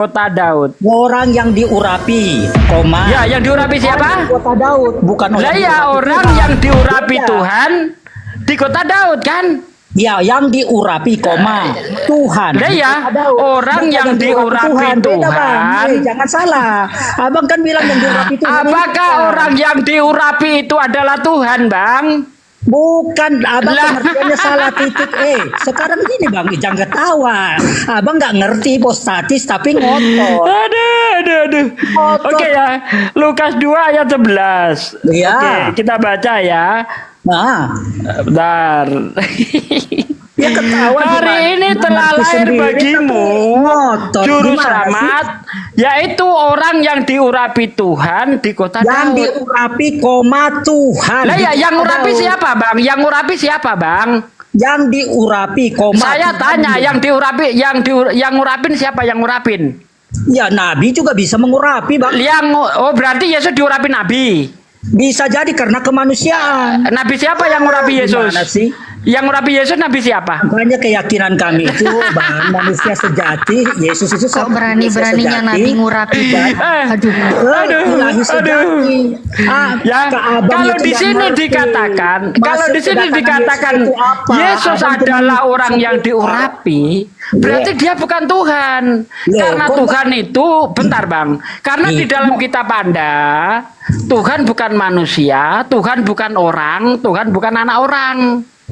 kota Daud. Orang yang diurapi, koma. Ya, yang diurapi siapa? Kota Daud, bukan Lah orang ya, orang Tuhan. yang diurapi Iya. Tuhan di kota Daud kan? Ya, yang diurapi, koma. Tuhan. Lah ya, Kota Daud. orang Bukan yang diurapi Beda, Bang. Tuhan. Jangan salah. Abang kan bilang yang diurapi Tuhan. Apakah orang yang diurapi itu adalah Tuhan, Bang? Bukan, abang Lah. pengertiannya salah titik. Sekarang gini bang, jangan ketawa. Abang nggak ngerti hipostatis tapi ngotot. Aduh. Ngotot. Oke ya, Lukas 2 ayat 11. Iya. Oke, kita baca ya. Nah, Bentar. ya ketawa. Hari gimana? ini telah Mengerti lahir sendiri, bagimu tapi ngotot. juru Gimana sih? selamat, yaitu orang yang diurapi Tuhan di kota Yang Daud. diurapi, koma Tuhan. Lah ya, Di yang kota urapi Daud. siapa, Bang? Yang urapi siapa, Bang? Yang diurapi, koma. Saya Tuhan. tanya, yang diurapi, yang ngurapin siapa yang ngurapin? Ya Nabi juga bisa mengurapi bang. Oh berarti Yesus diurapi Nabi. Bisa jadi karena kemanusiaan. Nabi siapa yang ngurapi Yesus? Gimana sih? Yang ngurapi Yesus Nabi siapa? Makanya keyakinan kami itu bang, manusia sejati, Yesus itu Kok sama berani-beraninya manusia sejati. Nabi ngurapi? Aduh. Ilahi sejati. Ya, ke abang kalau itu di nggak sini ngerti. dikatakan, kalau Maksud di sini kedatangan dikatakan Yesus itu apa? Yesus Abang itu adalah manusia orang yang siapa? diurapi, berarti dia bukan Tuhan. Loh, Karena kok Tuhan itu, bentar Bang, karena di dalam kitab Anda, Tuhan bukan manusia, Tuhan bukan orang, Tuhan bukan anak orang.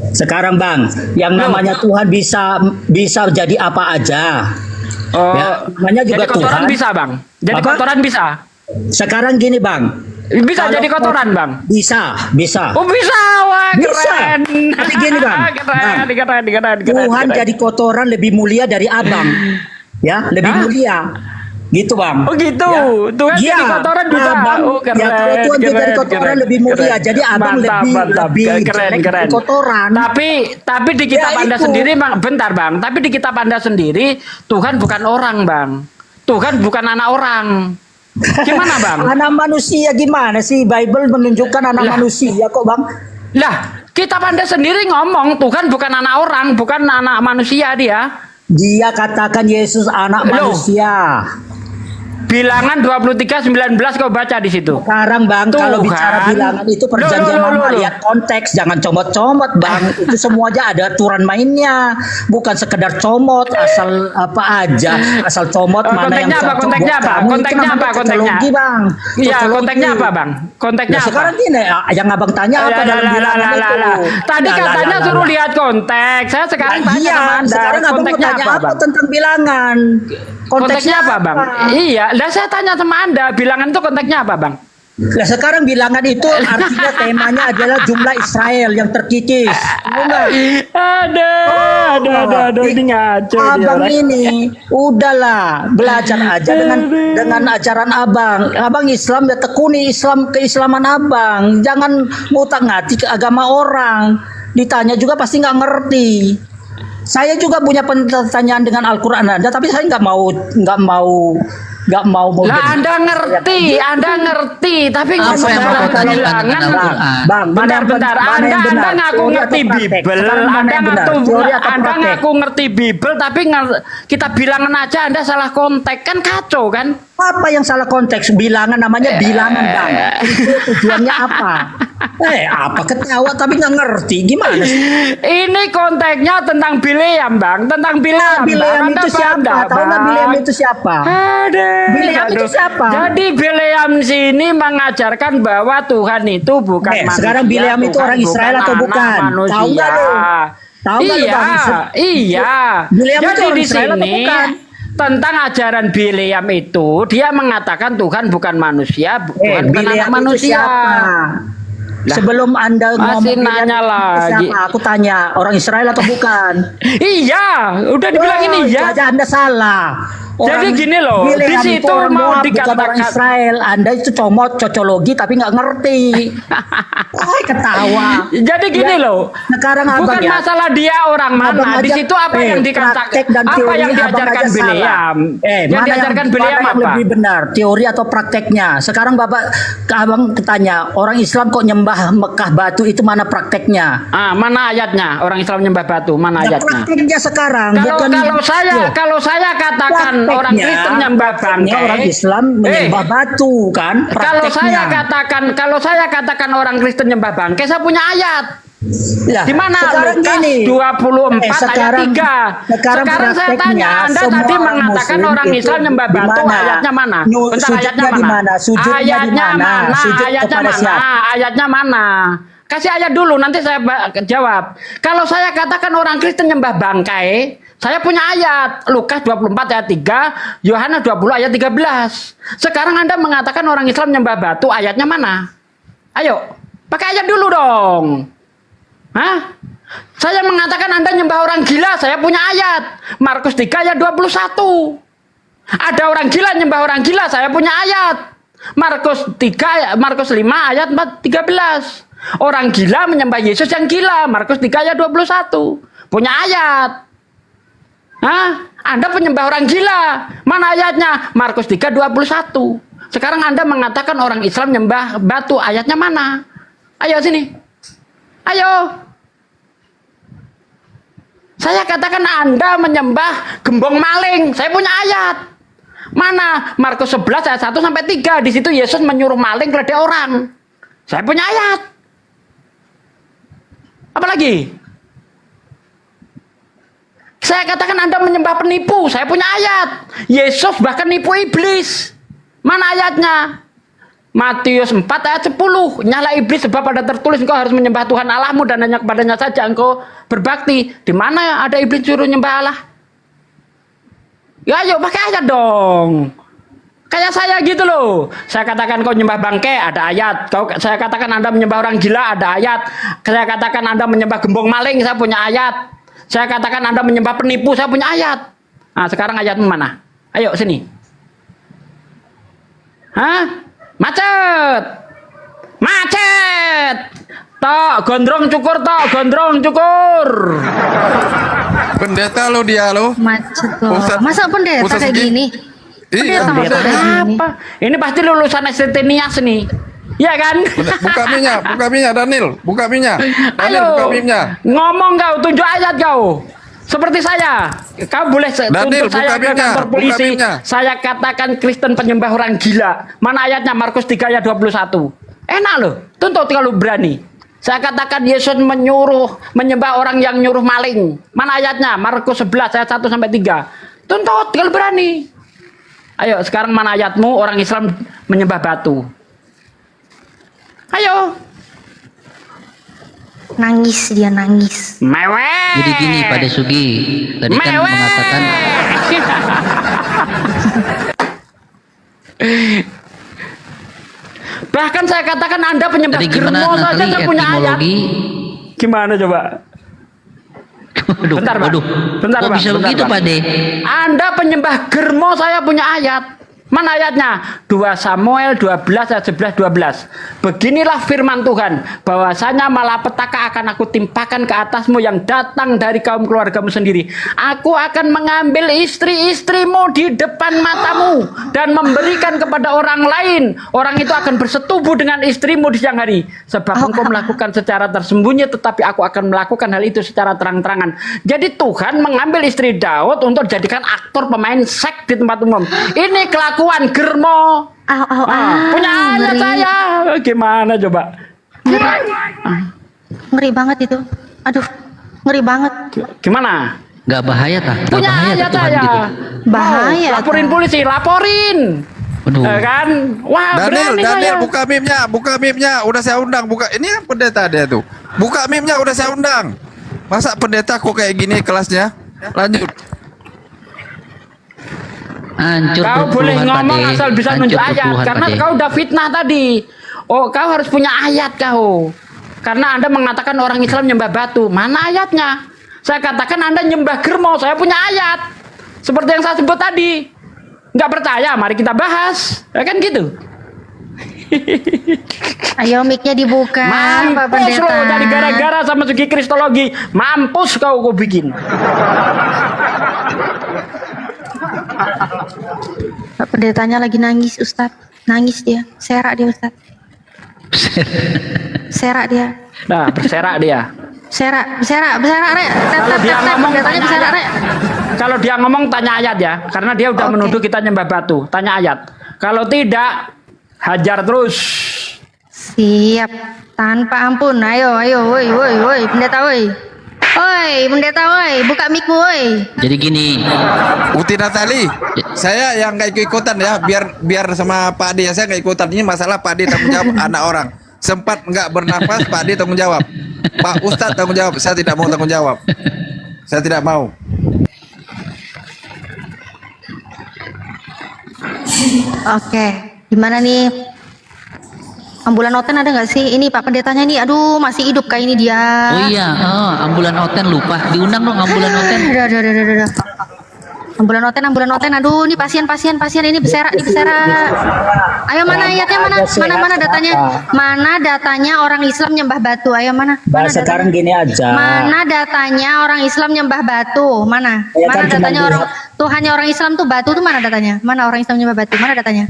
Sekarang bang, yang Loh. namanya Tuhan bisa jadi apa aja. Oh, Ya, namanya juga jadi kotoran Tuhan. bisa Bang, jadi Apa? kotoran bisa, Sekarang gini bang, bisa Kalau- jadi kotoran Bang. bisa. Oh bisa, wah Bisa. keren. Tapi gini, Bang. keren. Tuhan jadi kotoran lebih mulia dari abang, ya lebih Hah? mulia, gitu bang. Oh gitu, Ya. Tuhan Iya. jadi kotoran bisa. Abang, Oh keren. ya kalau Tuhan jadi kotoran lebih mulia, jadi abang lebih jelek dari kotoran. Tapi di kitab Ya, Anda itu. sendiri, Bang, bentar Bang. Tapi di kitab Anda sendiri, Tuhan bukan orang, Bang. Tuhan bukan anak orang. Gimana, Bang? Anak manusia gimana sih? Bible menunjukkan anak Lah. manusia kok bang. Lah, kitab Anda sendiri ngomong Tuhan bukan anak orang, bukan anak manusia dia. Dia katakan Yesus anak Loh. manusia. Bilangan 23:19 kau baca di situ. Sekarang bang, Tuh, kalau bicara kan? bilangan itu perjanjian Loh. lama, lihat konteks, jangan comot-comot bang. Itu semua aja ada aturan mainnya, bukan sekedar comot asal apa aja, asal comot mana yang Konteksnya apa? cocok Konteksnya buat apa? kamu. Itu Konteksnya namanya apa? Konteksnya? cocologi, bang. Iya, Cocologi. konteksnya apa, Bang? Konteksnya Ya, apa? sekarang gini, yang abang tanya apa dalam bilangan itu? Tadi Lah, katanya lah, suruh lah. lihat konteks. Saya sekarang Nah, tanya iya, sama Anda. sekarang abang mau Konteksnya tanya apa, apa Bang? tentang bilangan? Konteksnya apa, Bang? Iya, lah saya tanya sama Anda, bilangan itu konteksnya apa, Bang? Nah sekarang bilangan itu artinya temanya adalah jumlah Israel yang terkikis. Tahu nggak? Aduh, ini ngaco dia Abang orang. ini udahlah belajar aja dengan ajaran abang. Abang Islam ya tekuni keislaman abang. Jangan ngutak-ngatik agama orang. Ditanya juga pasti nggak ngerti. Saya juga punya pertanyaan dengan Al-Quran Anda, tapi saya nggak mau Lah Anda ngerti, tapi Apa yang dalam Bapak tanyakan bilangan. dengan Al-Quran? Bang, Bentar, Anda ngaku ngerti Bible, Anda ngaku ngerti Bible, tapi kita bilangan aja Anda salah konteks, kan kacau kan? Apa yang salah konteks? Bilangan namanya bilangan bang. Itu tujuannya apa? Apa ketawa tapi nggak ngerti gimana sih? Ini konteksnya tentang Bileam, Bang, tentang Bileam. Bileam Anda itu siapa? paham, Tahu nggak Bang? Bileam itu siapa? Bileam itu siapa? Jadi Bileam sini mengajarkan bahwa Tuhan itu bukan manusia. Sekarang Bileam itu Tuhan orang Israel bukan atau anak bukan? manusia. Tahu nggak lu? Tahu nggak lu, Iya, Bang? iya. Bileam itu Jadi orang di Israel atau sini bukan? tentang ajaran Bileam itu dia mengatakan Tuhan bukan manusia, Tuhan bukan Bileam anak itu manusia. siapa? Lah, Sebelum Anda masih ngomong nanya Bileam itu lagi. siapa? Aku tanya, orang Israel atau bukan? Iya, udah dibilang ini itu ya. aja Anda salah. Jadi gini loh, Bileam di itu situ orang mau Moab, bukan orang dikatakan- Israel. Anda itu comot cocologi tapi nggak ngerti. Ketawa. Jadi gini Ya, loh, sekarang abang bukan ya. masalah dia orang Abang mana. Di aja, situ apa yang dikatakan, praktek dan apa teori yang abang diajarkan aja salah. Bileam, yang mana diajarkan mana Bileam yang apa? lebih benar, teori atau prakteknya? Sekarang bapak, abang tanya, orang Islam kok nyembah Mekah batu itu mana prakteknya? Mana ayatnya? Orang Islam nyembah batu, mana Ya, ayatnya? prakteknya sekarang, bukan Kalau saya Loh, katakan orang Kristen nyembah bangkai, orang Islam menyembah batu kan. Kalau Prakteknya. saya katakan orang Kristen nyembah bangkai, saya punya ayat. Lah, Di mana? sekarang Lukas gini. 24 sekarang, ayat 3. Sekarang saya prakteknya, tanya, Anda semua tadi orang mengatakan Muslim orang itu Islam nyembah di batu, mana? ayatnya mana? Bentar, Sujudnya ayatnya di mana? mana? Sujudnya di Ayatnya mana? mana? Sujud Ayatnya kepada mana? siapa? Ayatnya mana? Kasih ayat dulu, nanti saya jawab. Kalau saya katakan orang Kristen nyembah bangkai, saya punya ayat. Lukas 24 ayat 3, Yohanes 20 ayat 13. Sekarang Anda mengatakan orang Islam nyembah batu, ayatnya mana? Ayo, pakai ayat dulu dong. Hah? Saya mengatakan Anda nyembah orang gila, saya punya ayat. Markus 3 ayat 21. Ada orang gila nyembah orang gila, saya punya ayat. Markus 5 ayat 13. Orang gila menyembah Yesus yang gila, Markus 3 ayat 21. Punya ayat. Hah? Anda penyembah orang gila. Mana ayatnya? Markus 3 21. Sekarang Anda mengatakan orang Islam nyembah batu, ayatnya mana? Ayo sini. Ayo. Saya katakan Anda menyembah gembong maling. Saya punya ayat. Mana? Markus 11 ayat 1 sampai 3. Di situ Yesus menyuruh maling geledah orang. Saya punya ayat. Apa lagi? Saya katakan Anda menyembah penipu. Saya punya ayat. Yesus bahkan nipu iblis. Mana ayatnya? Matius 4 ayat 10. Nyala iblis sebab ada tertulis engkau harus menyembah Tuhan Allahmu dan hanya kepadanya saja engkau berbakti. Di mana ada iblis suruh nyembah Allah? Ya ayo pakai ayat dong. Kayak saya gitu loh. Saya katakan kau nyembah bangkai, ada ayat. Saya katakan Anda menyembah orang gila, ada ayat. Saya katakan Anda menyembah gembong maling, saya punya ayat. Saya katakan Anda menyembah penipu, saya punya ayat. Nah sekarang ayat mana? Ayo sini. Hah? Macet. Macet. Tok gondrong cukur. Pendeta lo dia lo. Macet loh. Ustaz- Masa pendeta Ustaz kayak Sugi. gini? Iya, Pendeta masa kayak gini? Apa? Ini pasti lulusan STT Nias nih. Iya kan? Buka minyak Daniel, buka minyak. Daniel, Ayo. buka minyak. Ngomong kau, tunjuk ayat kau. Seperti saya. Kau boleh Daniel, tuntut saya buka ke minyak, kantor buka polisi. minyak. Saya katakan Kristen penyembah orang gila. Mana ayatnya? Markus 3 ayat 21. Enak loh. Tuntut kalau berani. Saya katakan Yesus menyembah orang yang nyuruh maling. Mana ayatnya? Markus 11 ayat 1 sampai 3. Tuntut kalau berani. Ayo, sekarang mana ayatmu orang Islam menyembah batu? Ayo. Nangis dia nangis. Mewek. Jadi gini Pak Desugi, tadi kan Mewek. mengatakan Bahkan saya katakan Anda penyembah tadi gimana germo saja Natali saya punya ayat. etimologi. Gimana coba? Bentar, Pak. Bentar, Kok Pak. bisa Bentar, begitu Pak. Pak De? Anda penyembah germo saya punya ayat. Mana ayatnya? 2 Samuel 12 ayat 11 12. Beginilah firman Tuhan, bahwasanya malapetaka akan aku timpakan ke atasmu yang datang dari kaum keluargamu sendiri. Aku akan mengambil istri-istrimu di depan matamu dan memberikan kepada orang lain. Orang itu akan bersetubuh dengan istrimu di siang hari. Sebab engkau melakukan secara tersembunyi, tetapi aku akan melakukan hal itu secara terang-terangan. Jadi Tuhan mengambil istri Daud untuk dijadikan aktor pemain seks di tempat umum. Ini kelakuan germo. Punya ayat ngeri. saya. Gimana coba? Ngeri banget itu. Aduh, ngeri banget. Gimana? Gak bahaya tah? Gak Punya bahaya ayat tah Tuhan saya. gitu? Bahaya, Laporin Kak. polisi, laporin. Aduh. Kan? Wah, Daniel, berani Daniel, saya. buka mipnya, udah saya undang, buka. Ini pendeta dia tuh. Buka mipnya, udah saya undang. Masa pendeta kok kayak gini kelasnya? Lanjut. Hancur Kau boleh perpuluhan, Pak ngomong De. asal bisa Hancur nunjuk ayat. perpuluhan, Karena Pak De. kau udah fitnah tadi. Oh, kau harus punya ayat kau. Karena Anda mengatakan orang Islam nyembah batu. Mana ayatnya? Saya katakan Anda nyembah germo. Saya punya ayat. Seperti yang saya sebut tadi. Nggak percaya? Mari kita bahas. Ya kan gitu. Ayo mic-nya dibuka, Pak Mampus Pendeta. lo dari gara-gara sama segi kristologi. Mampus kau bikin. Pak Pendetanya lagi nangis, Ustadz. Nangis dia. Serak dia, Ustadz. Serak dia. Nah, berserak dia. Beserak, Rek. Kalau dia ngomong Pendetanya tanya beserak, ayat. Rek. Kalau dia ngomong tanya ayat ya, karena dia udah Oke. menuduh kita nyembah batu. Tanya ayat. Kalau tidak, hajar terus. Siap, tanpa ampun. Ayo, woi, pendeta, woi. Woi, pendeta, woi, buka mic-mu, woi. Jadi gini, Uti Natali, saya yang nggak ikut-ikutan ya, biar sama Pak Ade ya, saya nggak ikutan. Ini masalah Pak Ade tanggung jawab anak orang. Sempat nggak bernafas, Pak Ade tanggung jawab. Pak Ustadz tanggung jawab. Saya tidak mau tanggung jawab. Saya tidak mau. Oke, gimana nih? Ambulan Oten ada nggak sih? Ini Pak Pendetanya nih, aduh masih hidup kayak ini dia. oh iya, ambulan Oten lupa. Diundang dong ambulan Oten. Aduh. Ambulan Oten, aduh ini pasien ini beserak. Ayo mana ayatnya, mana datanya? Mana datanya orang Islam nyembah batu? Ayo mana? Bah, sekarang gini aja. Mana datanya orang Islam nyembah batu? Mana? Ya Mana kan cuma datanya orang Tuhannya orang Islam tuh batu tuh mana datanya? Mana orang Islam nyembah batu? Mana datanya?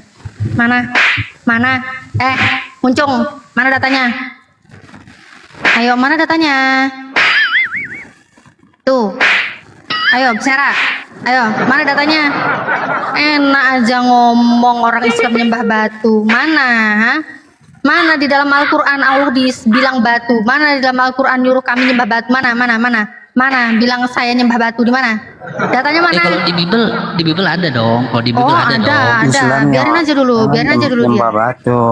Mana? Muncung, mana datanya? Ayo, mana datanya? Tuh. Ayo, beserak. Ayo, mana datanya? Enak aja ngomong orang Islam nyembah batu. Mana? Ha? Mana di dalam Al-Quran Allah bilang batu? Mana di dalam Al-Quran nyuruh kami nyembah batu? Mana? Mana? Bilang saya nyembah batu di mana? Datanya mana? Kalau di Bible ada dong. Kalau di Bible Oh, ada dong. ada. Biarin aja dulu dia. Batu.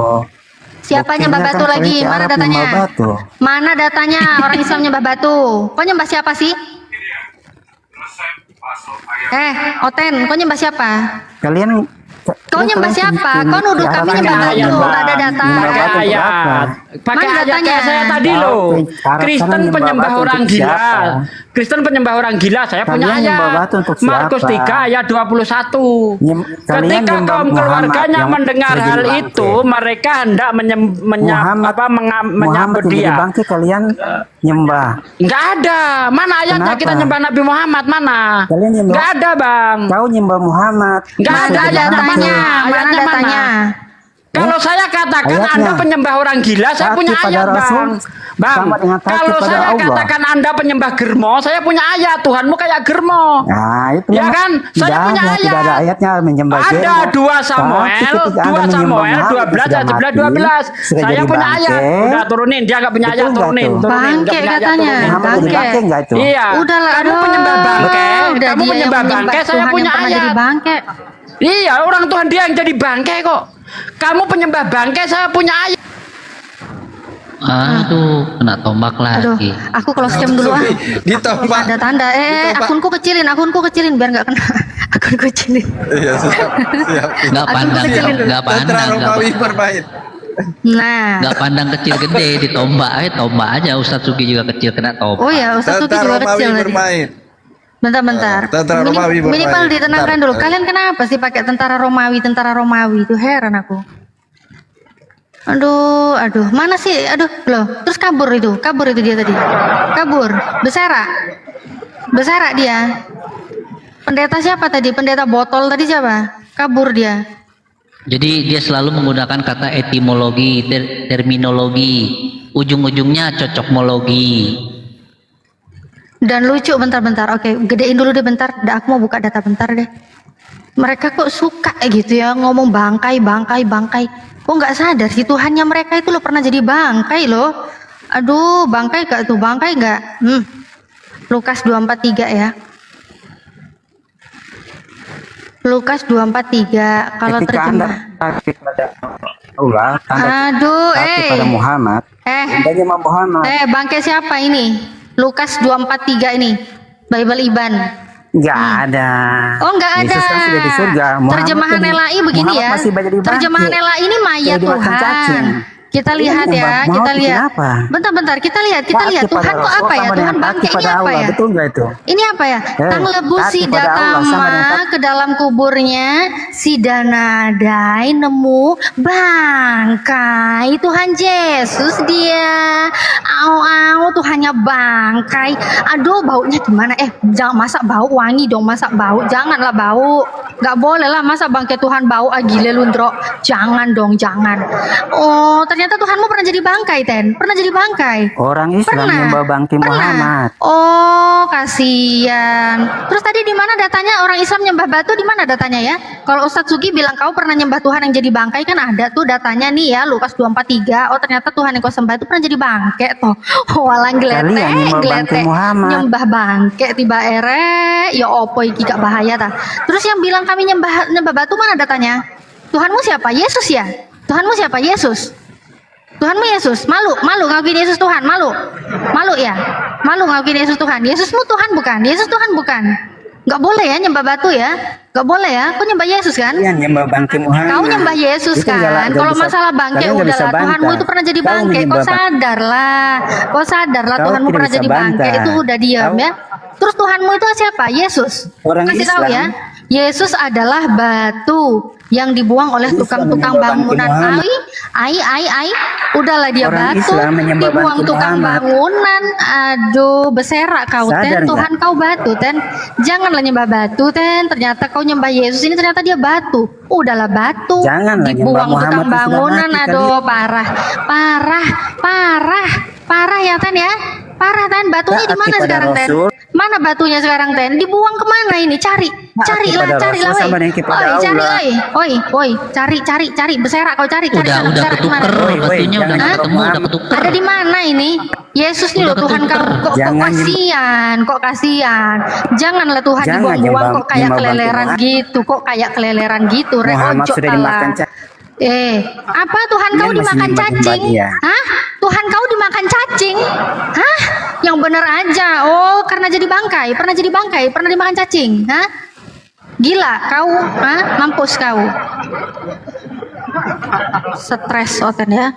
Siapa Buktinya nyembah batu kan lagi? kelinci Mana Arab datanya? nyembah batu. Mana datanya orang Islam nyembah batu? Kau nyembah siapa sih? Oten, kau nyembah siapa? Kalian Kau nyembah siapa? Kau nuduh kami nyembah batu, nggak ada data. Pakai ayat. Pakai Mana ayat datanya? kayak saya tadi Tahu, loh. Arab Kristen sana nyembah penyembah batu orang untuk gila. siapa? Kristen penyembah orang gila. Saya punya Kalian nyembah ayat. batu untuk Markus siapa? 3 ayat 21. Kalian Ketika nyembah kaum Muhammad keluarganya yang mendengar terjadi hal bangkit. itu, mereka hendak menyambut Muhammad yang dia. jadi bangkit kalian nyembah. Enggak ada. Mana ayatnya Kenapa? kita nyembah Nabi Muhammad? Mana? Kalian nyembah- Enggak ada, Bang. Kau nyembah Muhammad. Enggak Mana ada ayatnya. datanya? Mana Ayatnya datanya? Kalau saya katakan Ayatnya. Anda penyembah orang gila, saya Taati punya pada ayat, Rasul, Bang. sama dengan taati Kalau pada saya Allah. katakan Anda penyembah germo, saya punya ayat. Tuhanmu kayak germo. Nah, itu Ya memang kan? Saya tidak punya ada, ayat. tidak ada ayatnya menyembah Ada germo. 2 Samuel, Tapi ketika 2 Anda menyembah Samuel Muhammad 12 sudah ayat 11 mati, 12. sudah Saya jadi punya ayat. bangke. Udah turunin, dia enggak punya Betul ayat, nggak turunin. tuh? Nggak Bangke punya ayat, katanya. turunin. Muhammad jadi Bangke. bangke enggak itu? Iya. Udahlah, Kamu aduh. penyembah bangke, Udah kamu dia yang penyembah bangke, saya Tuhan punya yang pernah ayat. jadi bangke. Iya, orang Tuhan dia yang jadi bangke kok. Kamu penyembah bangke, saya punya ayat. Aduh, kena tombak Aduh, lagi. aku close cam dulu ah. Ditembak. Ada tanda. Ditembak. Akunku kecilin biar nggak kena. Akunku kecilin. Iya, siap. Nggak Aku pandang, kecilin dulu. nggak Tantra pandang, Romawi bermain. Nah. nggak pandang kecil gede ditombak, tombak aja. Ustadz Sugi juga kecil kena tombak. Oh ya, Ustaz Suki Tantra juga Romawi kecil tadi. bermain. Bentar. Tentara Romawi bermain. Minimal ditenangkan Bentar. dulu. Kalian kenapa sih pakai tentara Romawi? Itu heran aku. Aduh. Mana sih? Aduh, loh. Terus kabur itu dia tadi. Kabur. Beserak dia. Pendeta siapa tadi? Pendeta botol tadi siapa? Kabur dia. Jadi dia selalu menggunakan kata etimologi, terminologi. Ujung-ujungnya cocokmologi. Dan lucu bentar. Oke, gedein dulu deh bentar. Aku mau buka data bentar deh. Mereka kok suka gitu ya ngomong bangkai. Kok nggak sadar sih Tuhannya mereka itu loh pernah jadi bangkai loh. Aduh, bangkai nggak? Lukas 2:43 ya. Lukas 2:43 kalau Ketika Anda terjemah. taati pada Allah, Anda Aduh, taati pada Muhammad. Anda nyembah Muhammad. Bangkai siapa ini? Lukas 2:43 ini. Bible Iban. Enggak ada. Oh, nggak ada. Yesus kan sudah di surga. Terjemahan LAI begini Muhammad ya. masih banyak dibangkit. Terjemahan LAI ini mayat Jadi makan Tuhan. cacing. Kita Ini lihat ya, mau kita bikin lihat. apa? Bentar, kita lihat. Taati Tuhan pada kok Rasul apa ya? sama Tuhan dengan bangke taati ini pada apa Allah. ya? Betul nggak itu? Ini apa ya? Tang lebu taati si pada Allah sama datama dengan ke dalam kuburnya, si danadai nemu bangkai Tuhan Yesus dia. Tuhannya bangkai. Aduh, baunya gimana? Jangan masak bau, wangi dong masak bau. Janganlah bau. Nggak boleh lah masa bangkai Tuhan bau, gile lundro. Jangan dong, jangan. Oh, ternyata Tuhanmu pernah jadi bangkai, Ten. Pernah jadi bangkai. Orang Islam nyembah bangkai Muhammad. Oh, kasihan. Terus tadi di mana datanya orang Islam nyembah batu, di mana datanya ya? Kalau Ustadz Sugi bilang kau pernah nyembah Tuhan yang jadi bangkai, kan ada tuh datanya nih ya, Lukas 2:43. Oh, ternyata Tuhan yang kau sembah itu pernah jadi bangkai toh. Oh, walang Kalian nyembah bangkai Muhammad. nyembah bangkai tiba ere, ya opo iki gak bahaya ta. Terus yang bilang kami nyembah batu mana datanya? Tuhanmu siapa? Yesus ya? Tuhanmu siapa? Yesus. Tuhanmu Yesus. Malu ngakuin Yesus Tuhan, malu ya? Malu ngakuin Yesus Tuhan. Yesusmu Tuhan bukan? Yesus Tuhan bukan? Gak boleh ya nyembah batu ya? Gak boleh ya? Kau nyembah Yesus kan? Kalian nyembah bangkai Muhammad. Kau nyembah Yesus Itu kan? Kalau masalah bangkai udahlah, Tuhanmu itu pernah jadi bangkai. Kau sadarlah Tuhanmu pernah jadi bangkai. Itu udah diam ya. Terus Tuhanmu itu siapa? Yesus. Orang Kasih tahu Islam. ya. Yesus adalah batu yang dibuang oleh tukang-tukang bangunan. Ai. Udahlah dia Orang batu, Islam menyembah dibuang bangkai tukang Muhammad. bangunan. Aduh, beserak kau, Sadar Ten. nggak? Tuhan kau batu, Ten. Janganlah nyembah batu, Ten. Ternyata kau nyembah Yesus ini ternyata dia batu. Udahlah batu. Janganlah nyembah Dibuang Muhammad tukang yang sudah bangunan. mati Aduh, parah ya, Ten ya. Parah, Ten. Batunya Taat di mana kepada sekarang, Ten? Rasul. Mana batunya sekarang, Ten? Dibuang kemana ini? Carilah, kepada Rasul sama dengan kepada Allah. Oi, cari, beserak kau cari. Udah beserak ketuker, kemana? batunya udah Hah? ketemu, udah ketuker. Ada di mana ini? Yesus nih loh Tuhan kau. Kok Jangan kasihan. Janganlah Tuhan Jangan dibuang-buang kok kayak nyembah keleleran bangkai gitu. Kok kayak keleleran gitu. Muhammad Ojo sudah lah. dimakan Apa Tuhan kau Dia masih dimakan nyembah cacing? dia. Hah? Tuhan kau dimakan cacing? Hah? Yang bener aja. Oh, karena jadi bangkai. Pernah jadi bangkai? Pernah dimakan cacing? Hah? Gila kau? Hah? Mampus kau. Stres Oten ya.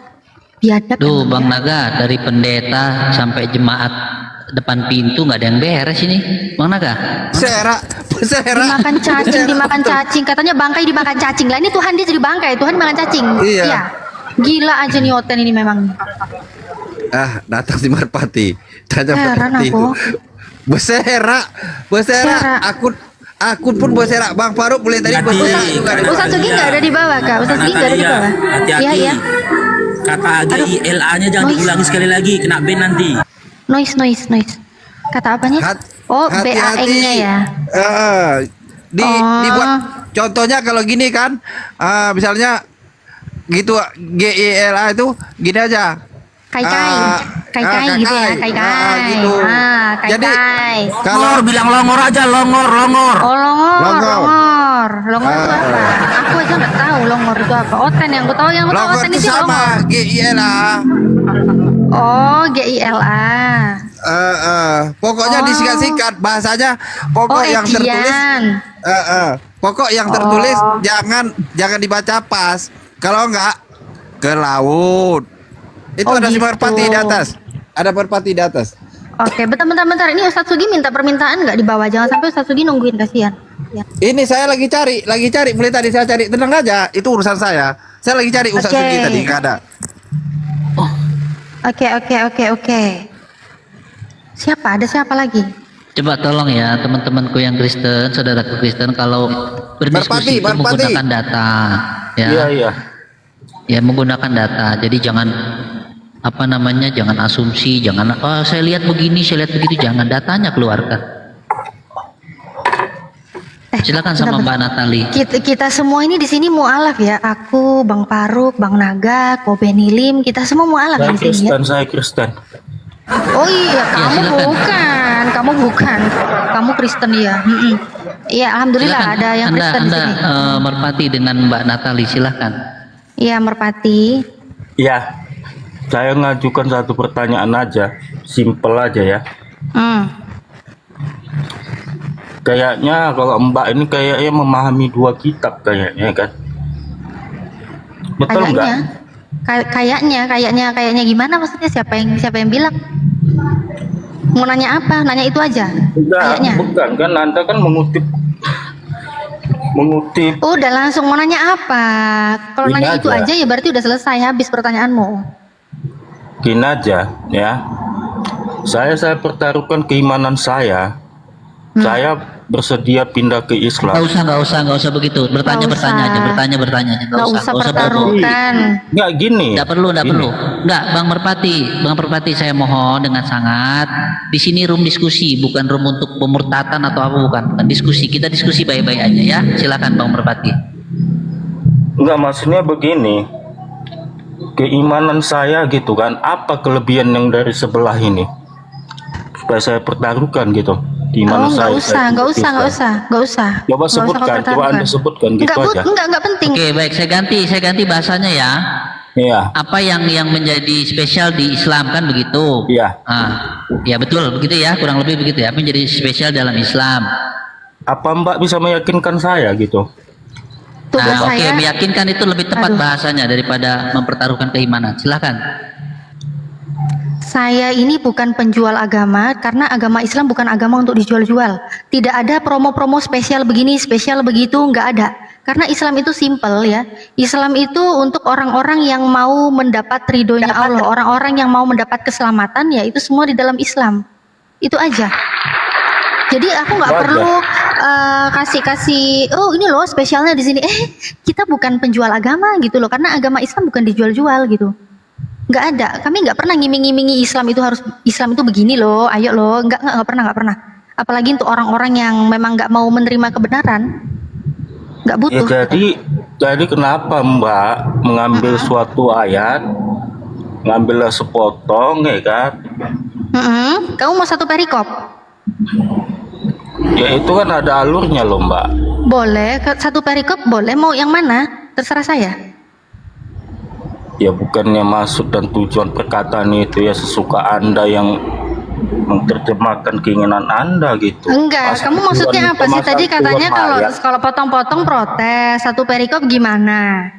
Biadab. Duh, Bang Naga, dari pendeta sampai jemaat depan pintu nggak ada yang beres ini, Bang Naga. Beserak. Dimakan cacing. Katanya bangkai dimakan cacing. Lah ini Tuhan dia jadi bangkai. Tuhan dimakan cacing. Iya. Gila aja nih Oten ini memang. Datang si Marpati. Tanya Heran seperti aku. itu. Beserak. Aku pun beserak. Bang Faruk boleh tadi beserak juga. Ustaz Sugi nggak ada di bawah kak? Ustaz Sugi nggak ada di bawah? Hati-hati. Iya. Kata AGILA-nya jangan Noise. diulangi sekali lagi, kena ban nanti. Noise. Kata apanya? Hati-hati. BAN-nya ya. Dibuat contohnya kalau gini kan, misalnya gitu GILA itu gini aja. Kai gitu ya, kai. Gitu. Jadi kalau bilang longor aja, longor. Oh longor itu Ah. apa? Aku aja nggak tahu longor itu apa. Oten yang aku tahu, longor Oten itu itu longor. sama GILA. Oh GILA. Pokoknya disingkat-singkat bahasanya. Pokok yang tertulis. Ejian. Pokok yang tertulis jangan dibaca pas. Kalau enggak ke laut. Itu ada si gitu. merpati di atas. Ada merpati di atas. Oke, bentar. Ini Ustadz Sugi minta permintaan nggak di bawah? Jangan sampai Ustadz Sugi nungguin, kasihan. Ya. Ini saya lagi cari. Mulai tadi saya cari. Tenang aja, itu urusan saya. Saya lagi cari Ustaz Oke. Sugi tadi nggak ada. Oke. Ada siapa lagi? Coba tolong ya teman-temanku yang Kristen, saudaraku Kristen, kalau berdiskusi itu Marpati. menggunakan data, ya. Iya. Ya menggunakan data. Jadi jangan jangan asumsi, jangan saya lihat begini, saya lihat begitu, jangan, datanya keluarkan. Silakan sama Mbak Natali. Kita semua ini di sini mualaf ya. Aku, Bang Faruk, Bang Naga, Kobe Nilim, kita semua mualaf di sini ya. Saya Kristen. Oh iya, kamu bukan. Kamu Kristen ya. Iya, alhamdulillah Silakan. ada yang Kristen di Anda sini. Merpati dengan Mbak Natali, silakan. Iya, Merpati. Ya, saya ngajukan satu pertanyaan aja, simple aja ya. Kayaknya kalau Mbak ini kayaknya memahami dua kitab kayaknya kan. Betul nggak? Kayaknya gimana maksudnya? Siapa yang bilang? Mau nanya apa? Nanya itu aja. Kayaknya. Bukan kan, Anda kan mengutip. Udah langsung mau nanya apa? Kalau Ini nanya itu aja. aja ya berarti udah selesai, habis pertanyaanmu. gini aja ya. Saya pertaruhkan keimanan saya. Saya bersedia pindah ke Islam. Nggak usah begitu. Bertanya Nggak usah. aja. Bertanya aja. Nggak usah begitu. pertaruhkan. Nggak gini. Nggak perlu. Nggak, Bang Merpati, saya mohon dengan sangat. Di sini room diskusi, bukan room untuk pemurtatan atau apa, bukan diskusi. Kita diskusi baik-baik aja ya. Silakan Bang Merpati. Nggak, maksudnya begini. Keimanan saya gitu kan. Apa kelebihan yang dari sebelah ini? Supaya saya pertaruhkan gitu. Di mana Nggak saya usah. Islam. Coba Nggak usah kau sebutkan, coba Anda pertaruhkan. sebutkan gitu aja. Nggak penting. Oke, baik, saya ganti bahasanya ya. Iya. Apa yang menjadi spesial di Islam kan begitu? Iya. Ya betul begitu ya, kurang lebih begitu ya. Apa yang jadi spesial dalam Islam? Apa Mbak bisa meyakinkan saya gitu? Tugas Nah, oke, saya. meyakinkan itu lebih tepat Aduh. bahasanya daripada mempertaruhkan keimanan. Silakan. Saya ini bukan penjual agama, karena agama Islam bukan agama untuk dijual-jual. Tidak ada promo-promo spesial begini, spesial begitu, nggak ada. Karena Islam itu simple ya. Islam itu untuk orang-orang yang mau mendapat ridhonya Allah, orang-orang yang mau mendapat keselamatan, ya itu semua di dalam Islam. Itu aja. Jadi aku nggak Wajar. perlu kasih, oh ini loh spesialnya di sini. Kita bukan penjual agama gitu loh, karena agama Islam bukan dijual-jual gitu. Nggak ada, kami nggak pernah ngiming-ngimingi Islam itu begini loh, ayo loh, nggak pernah. Apalagi untuk orang-orang yang memang nggak mau menerima kebenaran, nggak Ya butuh. jadi kenapa Mbak mengambil suatu ayat, ngambilnya sepotong ya kan? Kamu mau satu perikop? Ya itu kan ada alurnya loh Mbak. Boleh, satu perikop boleh, mau yang mana? Terserah saya. Ya bukannya maksud dan tujuan perkataan itu ya sesuka Anda yang menerjemahkan keinginan Anda gitu. Enggak, kamu maksudnya apa sih? Tadi katanya kalau potong-potong protes, satu perikop gimana?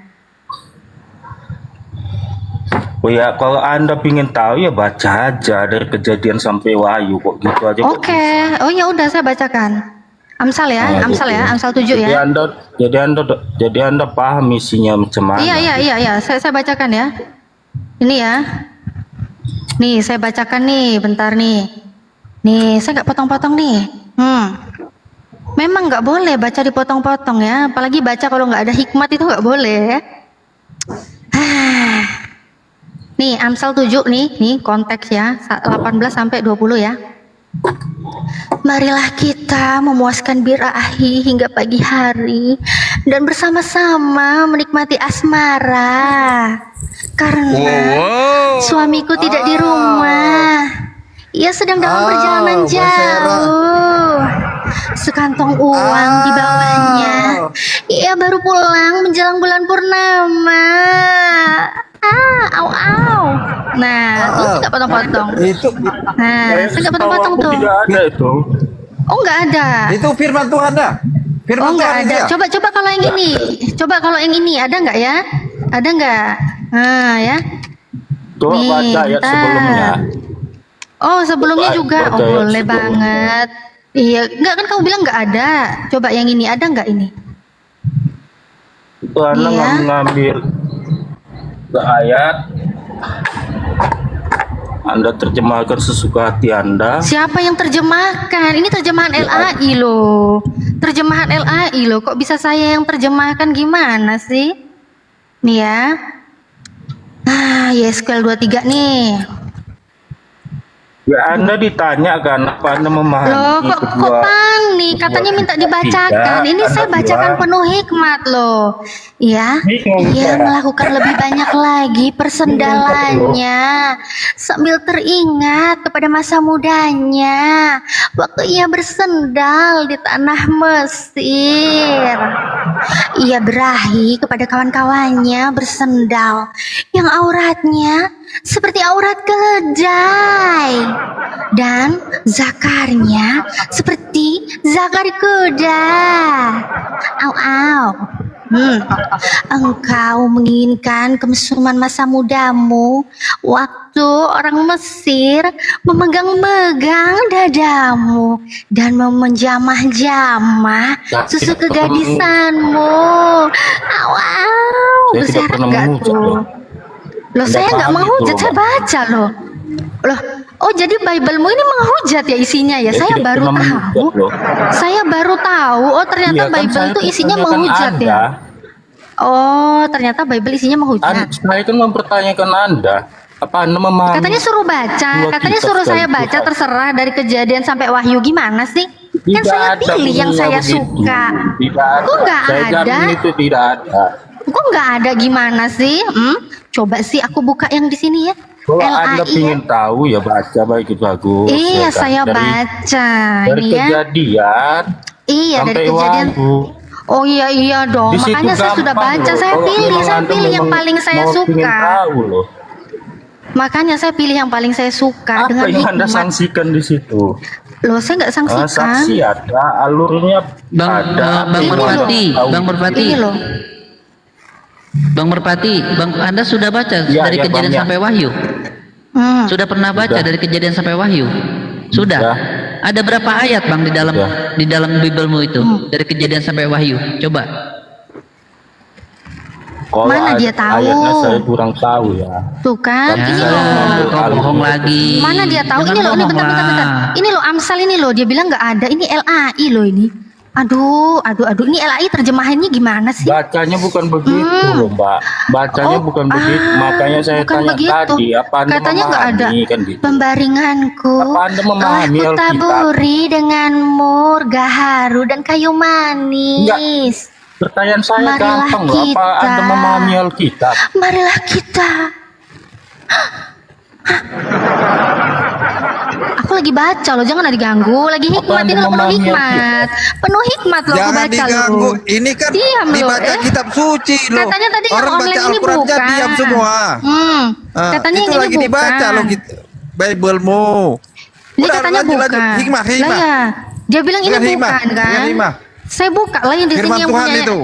Oh ya, kalau Anda pingin tahu ya baca aja dari Kejadian sampai Wahyu kok gitu aja. kok Oke, bisa. oh ya udah saya bacakan. Amsal ya, Nah, Amsal gitu. ya, Amsal 7 ya. Jadi Anda paham isinya macam mana? Iya. Saya bacakan ya. Ini ya. Nih, saya bacakan nih, bentar nih. Nih, saya nggak potong-potong nih. Memang nggak boleh baca dipotong-potong ya. Apalagi baca kalau nggak ada hikmat itu nggak boleh ya. Nih, Amsal 7 nih konteks ya, 18 sampai 20 ya. Marilah kita memuaskan birahi hingga pagi hari dan bersama-sama menikmati asmara. Karena suamiku tidak di rumah. Ia sedang dalam perjalanan jauh. Sekantong uang di bawahnya. Ia baru pulang menjelang bulan purnama. Au. Nah, tuh saya nggak potong-potong. Itu Nah, saya nggak potong-potong tuh. Tidak ada itu. Oh, nggak ada. itu firman Tuhan dah. Firman Oh, nggak Tuhan ada. itu ya? Coba kalau yang ini. Coba kalau yang ini ada nggak ya? Ada nggak? Nah, ya. Coba Nih, baca ayat bentar. sebelumnya. Oh, sebelumnya juga. Baca Oh, ayat boleh sebelumnya. banget. Iya, nggak kan kamu bilang nggak ada. Coba yang ini ada nggak ini? Itu Anda Iya. mengambil ke ayat, Anda terjemahkan sesuka hati Anda. Siapa yang terjemahkan? Ini terjemahan LAI loh. Terjemahan LAI loh. Kok bisa saya yang terjemahkan, gimana sih? Nih ya. YSQL 23 nih. Ya Anda ditanya kan apa Anda memahami Loh, kok panik? Katanya minta dibacakan. Ini saya bacakan penuh hikmat loh. Ya, ia melakukan lebih banyak lagi persendalannya sambil teringat kepada masa mudanya waktu ia bersendal di tanah Mesir. Ia berahi kepada kawan-kawannya bersendal yang auratnya seperti aurat keledai dan zakarnya seperti zakar kuda. Au. Engkau menginginkan kemesuman masa mudamu waktu orang Mesir memegang-megang dadamu dan menjamah-jamah susu kegadisanmu. Au. Saya tidak Bersyarat pernah nggak mengucap tuh? loh. Loh, saya nggak paham menghujat, itu, saya Mbak. baca loh. Loh, oh jadi Biblemu ini menghujat ya isinya ya? Saya tidak baru pernah tahu. menghujat loh. Saya baru tahu. Oh ternyata Iya, kan Bible saya itu isinya pertanyakan menghujat Anda. ya? Oh ternyata Bible isinya menghujat. Saya kan mempertanyakan Anda. Apa Anda memahami? Katanya suruh baca, dua katanya kitab suruh saya sekaligus, baca Pak? terserah dari Kejadian sampai Wahyu, gimana sih? Kan Tidak saya ada pilih yang bunyinya saya begitu. suka. Tidak ada. Kok nggak Saya ada? jamin itu tidak ada. Kok nggak ada, gimana sih? Coba sih aku buka yang di sini ya. Kalau Anda LAI ya. ingin tahu ya baca baik itu bagus. Iya, ya kan? saya Dari- baca Dari ini ya. Kejadian Iya, dari sampai Kejadian. Wahyu. Oh iya dong. Di situ Makanya saya sudah gampang baca. loh. Saya Kalau pilih, memang saya Anda pilih yang memang paling saya mau ingin suka. tahu loh. Makanya saya pilih yang paling saya suka Apa dengan yang Anda hikmat. sanksikan di situ? Loh, saya nggak sanksikan. Saksi ada, alurnya ada. Bang Ini Merpati, loh. Bang Merpati, Ini loh. Bang Merpati, Bang Anda sudah baca Iya, dari iya, Kejadian Bang, ya. sampai Wahyu? Sudah pernah baca Sudah. dari Kejadian sampai Wahyu? Sudah. Sudah. Ada berapa ayat Bang di dalam Sudah. di dalam Biblemu itu dari Kejadian sampai Wahyu? Coba. Kalau Mana dia tahu? Ayatnya saya kurang tahu ya. Tuh kan, Tapi ini saya loh. mengambil Kau alur bohong itu. lagi. Mana dia tahu? Jangan Ini loh, ini bohong bentar. lah. Ini loh Amsal ini loh, dia bilang nggak ada. Ini LAI loh ini. Aduh. Ini LAI terjemahannya gimana sih? Bacanya bukan begitu loh Mbak. Bacanya Oh, bukan begitu. Makanya saya bukan tanya begitu. tadi, apa Anda Katanya nggak ada. memahami kan gitu. Pembaringanku Apa Anda memahami telah Alkitab? kutaburi dengan mur, gaharu, dan kayu manis. Pertanyaan saya Marilah gampang loh. Apa kita. Anda memahami Alkitab? Marilah kita. Aku lagi baca loh, jangan diganggu. Lagi hikmat Anda ini loh, penuh memahami hikmat. Penuh hikmat loh, aku Jangan baca diganggu. loh. Ini kan Diam loh, dibaca kitab suci loh. Katanya tadi yang Orang baca online ini Al-Quran aja bukan. diam semua. Katanya itu yang lagi ini dibaca bukan. loh Bible-mu. Ini Udah, katanya lanjut, bukan. lanjut. Hikmah. Lah ya, dia bilang ini Dengan hikmah, bukan kan? dengan hikmah. Saya buka lah yang di sini Firman yang Tuhan punya. itu.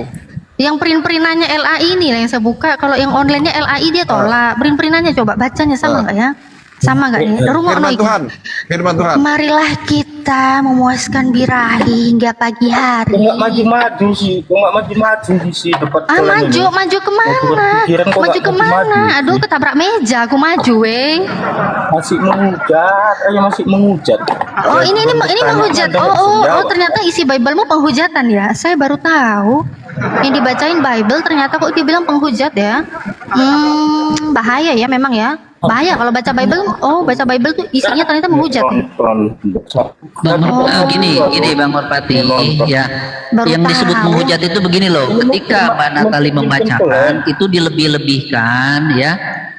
Yang print-printannya LAI ini lah yang saya buka. Kalau yang online-nya LAI dia tolak. Print-printannya coba bacanya sama nggak ya? Sama nggak nih? Rumah Firman Tuhan. Firman Tuhan. Marilah kita memuaskan birahi hingga pagi hari. Kok nggak maju-maju sih? Kok nggak maju-maju di si depan Ah, jalan maju ini? kemana? berpikiran kok Maju nggak kemana? maju-maju. Aduh, ketabrak meja. Aku maju, weng. Masih menghujat, ayo masih menghujat. Oh, ini menghujat. Oh, ternyata isi Bible-mu penghujatan ya. Saya baru tahu. Yang dibacain Bible ternyata kok dia bilang penghujat ya. Bahaya ya memang ya. Bahaya kalau baca Bible. Oh, baca Bible tuh isinya ternyata menghujat ya. Bang gini Bang Merpati ya. Baru Yang disebut tahu. menghujat itu begini loh. Ketika Mbak Natali membacakan itu dilebih-lebihkan ya.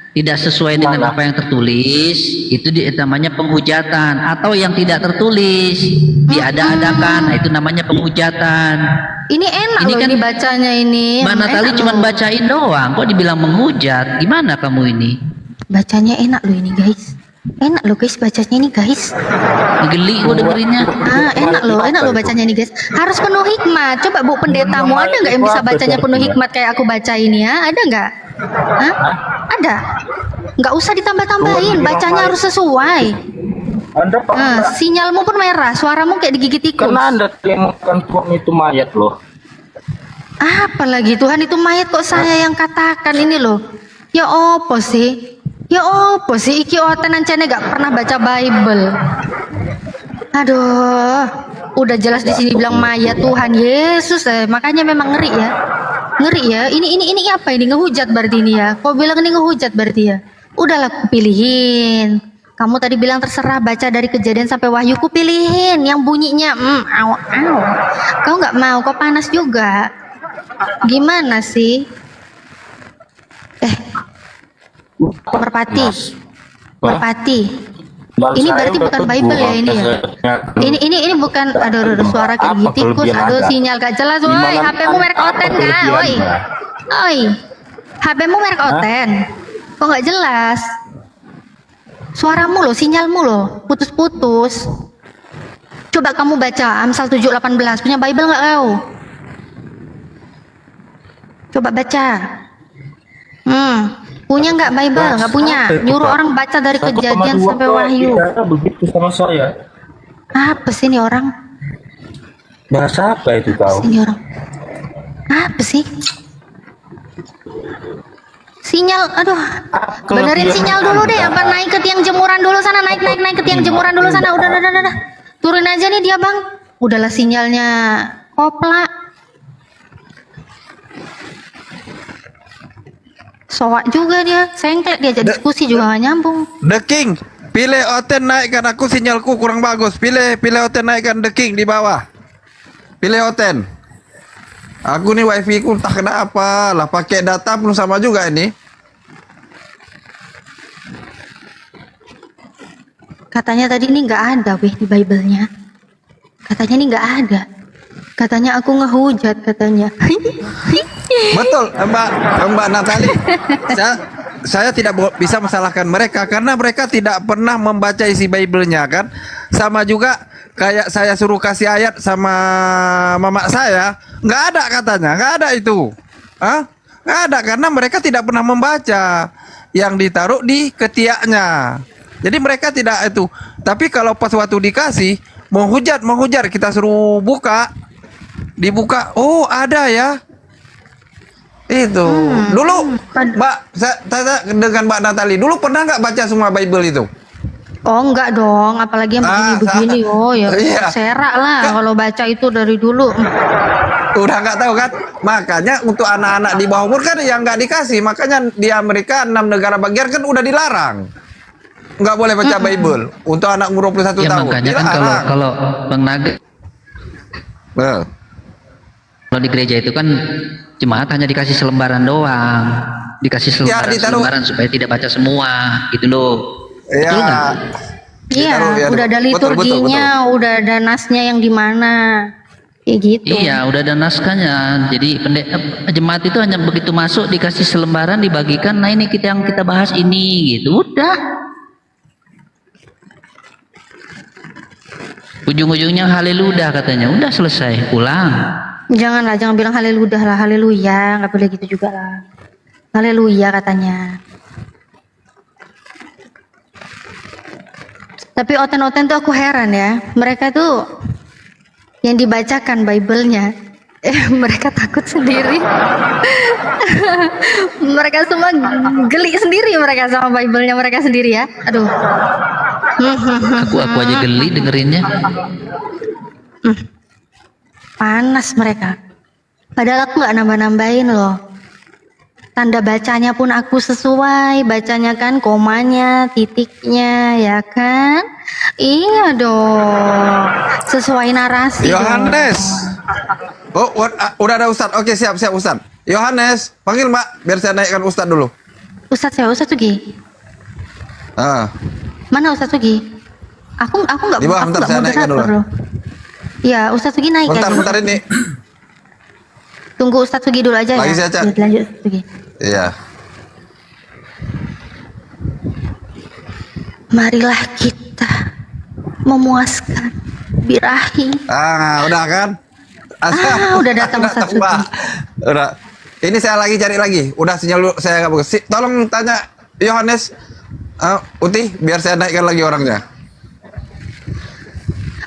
Tidak sesuai dengan apa yang tertulis, itu namanya penghujatan. Atau yang tidak tertulis, diada-adakan, nah, itu namanya penghujatan. Ini enak Ini loh kan ini bacanya ini. Mbak Natali Enak cuma loh. bacain doang, kok dibilang menghujat? Gimana kamu ini? Bacanya enak loh ini guys. Enak loh guys bacanya ini guys. Geli kok dengerinnya. Enak loh bacanya ini guys. Harus penuh hikmat. Coba Bu pendetamu ada nggak yang bisa bacanya penuh hikmat kayak aku baca ini ya? Ada nggak? Hah? Ada. Nggak usah ditambah-tambahin. Bacanya harus sesuai. Anda Sinyalmu pun merah. Suaramu kayak digigit tikus. karena Anda temukan Tuhan itu mayat loh. Apalagi Tuhan itu mayat kok saya yang katakan ini loh. Ya opo sih? Ya opo sih? Iki oten ancene gak pernah baca Bible. Aduh, udah jelas di sini bilang mayat Tuhan Yesus. Makanya memang ngeri ya. Ngeri ya. Ini apa ini? Ngehujat berarti ini ya. Kau bilang ini ngehujat berarti ya. Udahlah aku pilihin. Kamu tadi bilang terserah baca dari Kejadian sampai Wahyu, ku pilihin yang bunyinya aw. Kau nggak mau, kau panas juga. Gimana sih? Merpati. Merpati. Ini berarti bukan Bible ya ini ya? Ini bukan, aduh suara kayak Apa tikus, kelebihan aduh Anda? sinyal gak jelas, woi. Gimana- HP-mu merek apa Oten kah, woi? kelebihannya? Oi, HP-mu merek Oten. Kok nggak jelas? Suaramu loh, sinyalmu loh, putus-putus. Coba kamu baca Amsal 7:18, punya Bible nggak kau? Coba baca. Punya nggak Bible? Nggak punya. Nyuruh orang baca dari Kejadian sampai Wahyu. Begitu sama saya. Apa sih ini orang? Bahasa apa itu kau? Ini orang. Apa sih? Si Sinyal, aduh. Benerin sinyal dulu deh. Apa naik ke tiang jemuran dulu sana, naik ke tiang jemuran dulu sana. Udah. Turun aja nih dia, Bang. Udahlah sinyalnya kopla. Soak juga dia, sengklek diajak diskusi juga gak nyambung. The King, pilih Oten naikkan, aku sinyalku kurang bagus. Pilih Oten naikkan The King di bawah. Pilih Oten. Aku nih wifi ku entah kenapa lah, pakai data pun sama juga ini. Katanya tadi ini nggak ada weh di Bible-nya. Katanya ini nggak ada. Katanya aku ngehujat katanya. Betul, Mbak Natali. Saya tidak bisa mesalahkan mereka karena mereka tidak pernah membaca isi Bible-nya kan. Sama juga kayak saya suruh kasih ayat sama mama saya, nggak ada katanya, nggak ada itu. Nggak ada karena mereka tidak pernah membaca yang ditaruh di ketiaknya. Jadi mereka tidak itu. Tapi kalau pas waktu dikasih mau hujat kita suruh dibuka, oh ada ya. Itu dulu Mbak, saya dengan Mbak Natali dulu pernah nggak baca semua Bible itu? Oh enggak dong, apalagi yang begini-begini. Oh ya Iya. serak lah kalau baca itu dari dulu. Udah nggak tahu kan? Makanya untuk anak-anak di bawah umur kan yang nggak dikasih. Makanya di Amerika 6 negara bagian kan udah dilarang. Nggak boleh baca Bible untuk anak umur 21 Ya tahun. makanya kan kalau Bang Naga, kalau di gereja itu kan jemaat hanya dikasih selembaran doang, dikasih selembaran supaya tidak baca semua gitu loh. Ya. Betul nggak? Iya, udah ada liturginya, udah ada nasnya yang di mana. Kayak gitu. Iya, udah ada naskahnya. Jadi jemaat itu hanya begitu masuk dikasih selembaran dibagikan. Nah ini yang kita bahas ini gitu. Udah. Ujung-ujungnya haleluya katanya. Udah selesai, pulang. Janganlah, jangan bilang haleluya lah, haleluya, nggak boleh gitu juga lah. Haleluya katanya. Tapi oten-oten tuh aku heran ya, mereka tuh yang dibacakan Bible-nya, mereka takut sendiri. Mereka semua geli sendiri mereka sama Bible-nya mereka sendiri ya. Aduh. Aku aja geli dengerinnya. Panas mereka. Padahal aku nggak nambah-nambahin loh. Tanda bacanya pun aku sesuai. Bacanya kan komanya, titiknya, ya kan? Iya dong. Sesuai narasi. Yohanes. Oh, udah ada Ustadz. Oke, siap Ustadz. Yohanes, panggil Mbak, biar saya naikkan Ustadz dulu. Ustadz saya, Ustadz Sugi. Mana Ustadz Sugi? Aku nggak Di bawah, bentar, saya naikkan dulu. loh. Ya, Ustadz Sugi naik Bentar ini. Tunggu Ustadz Sugi dulu aja Lagi ya. saya cek. Lanjut Ustadz Sugi. Iya. Marilah kita memuaskan birahi. Udah kan? Udah datang Ustadz Sugi. Udah. Ini saya lagi cari lagi. Udah sinyal saya nggak bagus. Tolong tanya Yohanes, Uti, biar saya naikkan lagi orangnya.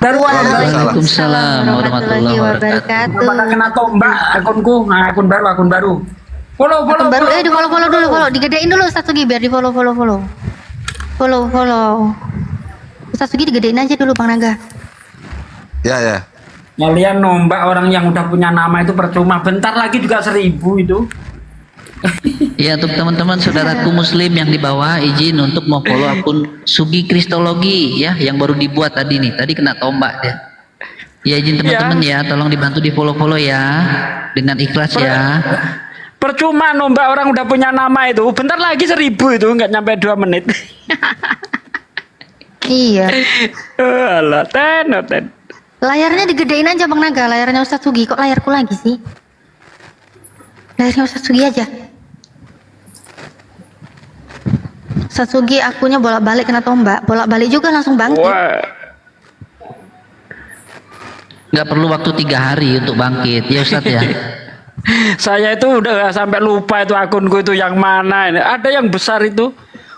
Waalaikumsalam warahmatullahi wabarakatuh. Pada kena tombak akunku, akun baru. Follow. Akun baru, di follow dulu, digedein dulu Ustadz Sugi biar di follow. Ustadz Sugi digedein aja dulu Bang Naga. Ya. Kalian nombak orang yang udah punya nama itu percuma. Bentar lagi juga 1000 itu. Ya, untuk teman-teman saudaraku muslim yang di bawah, izin untuk memfollow akun Sugi Kristologi ya, yang baru dibuat tadi nih. Tadi kena tombak dia. Ya, izin teman-teman ya, tolong dibantu di follow ya dengan ikhlas ya. Percuma nombak orang udah punya nama itu. Bentar lagi 1000 itu, nggak nyampe 2 menit. Iya. Alah, ten. Layarnya digedein aja Bang Naga, layarnya Ustadz Sugi. Kok layarku lagi sih? Layarnya Ustadz Sugi aja. Ustadz Sugi akunya bolak-balik kena tombak, bolak-balik juga langsung bangkit. Wah. Nggak perlu waktu 3 hari untuk bangkit ya Ustadz ya. Saya itu udah sampai lupa itu akunku itu yang mana ini. Ada yang besar itu.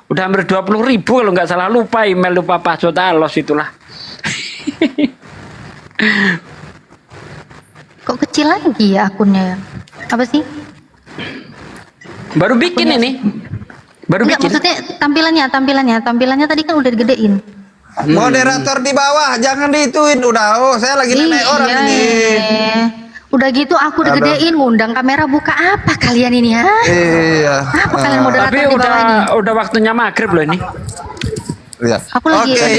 Udah hampir 20.000 kalau nggak salah, lupa email, lupa password, los itulah. Kok kecil lagi ya akunnya ya? Apa sih? Baru bikin ini. Baru Enggak, bikin. maksudnya tampilannya tadi kan udah digedein. Moderator di bawah jangan diituin udah. Oh, saya lagi nenek orang Iya. ini. Udah gitu aku udah gedein, ngundang kamera buka apa kalian ini, ha? Iya. Apa kalian moderator Tapi di bawah ini? udah waktunya maghrib loh ini. Iya. Aku lagi- Oke,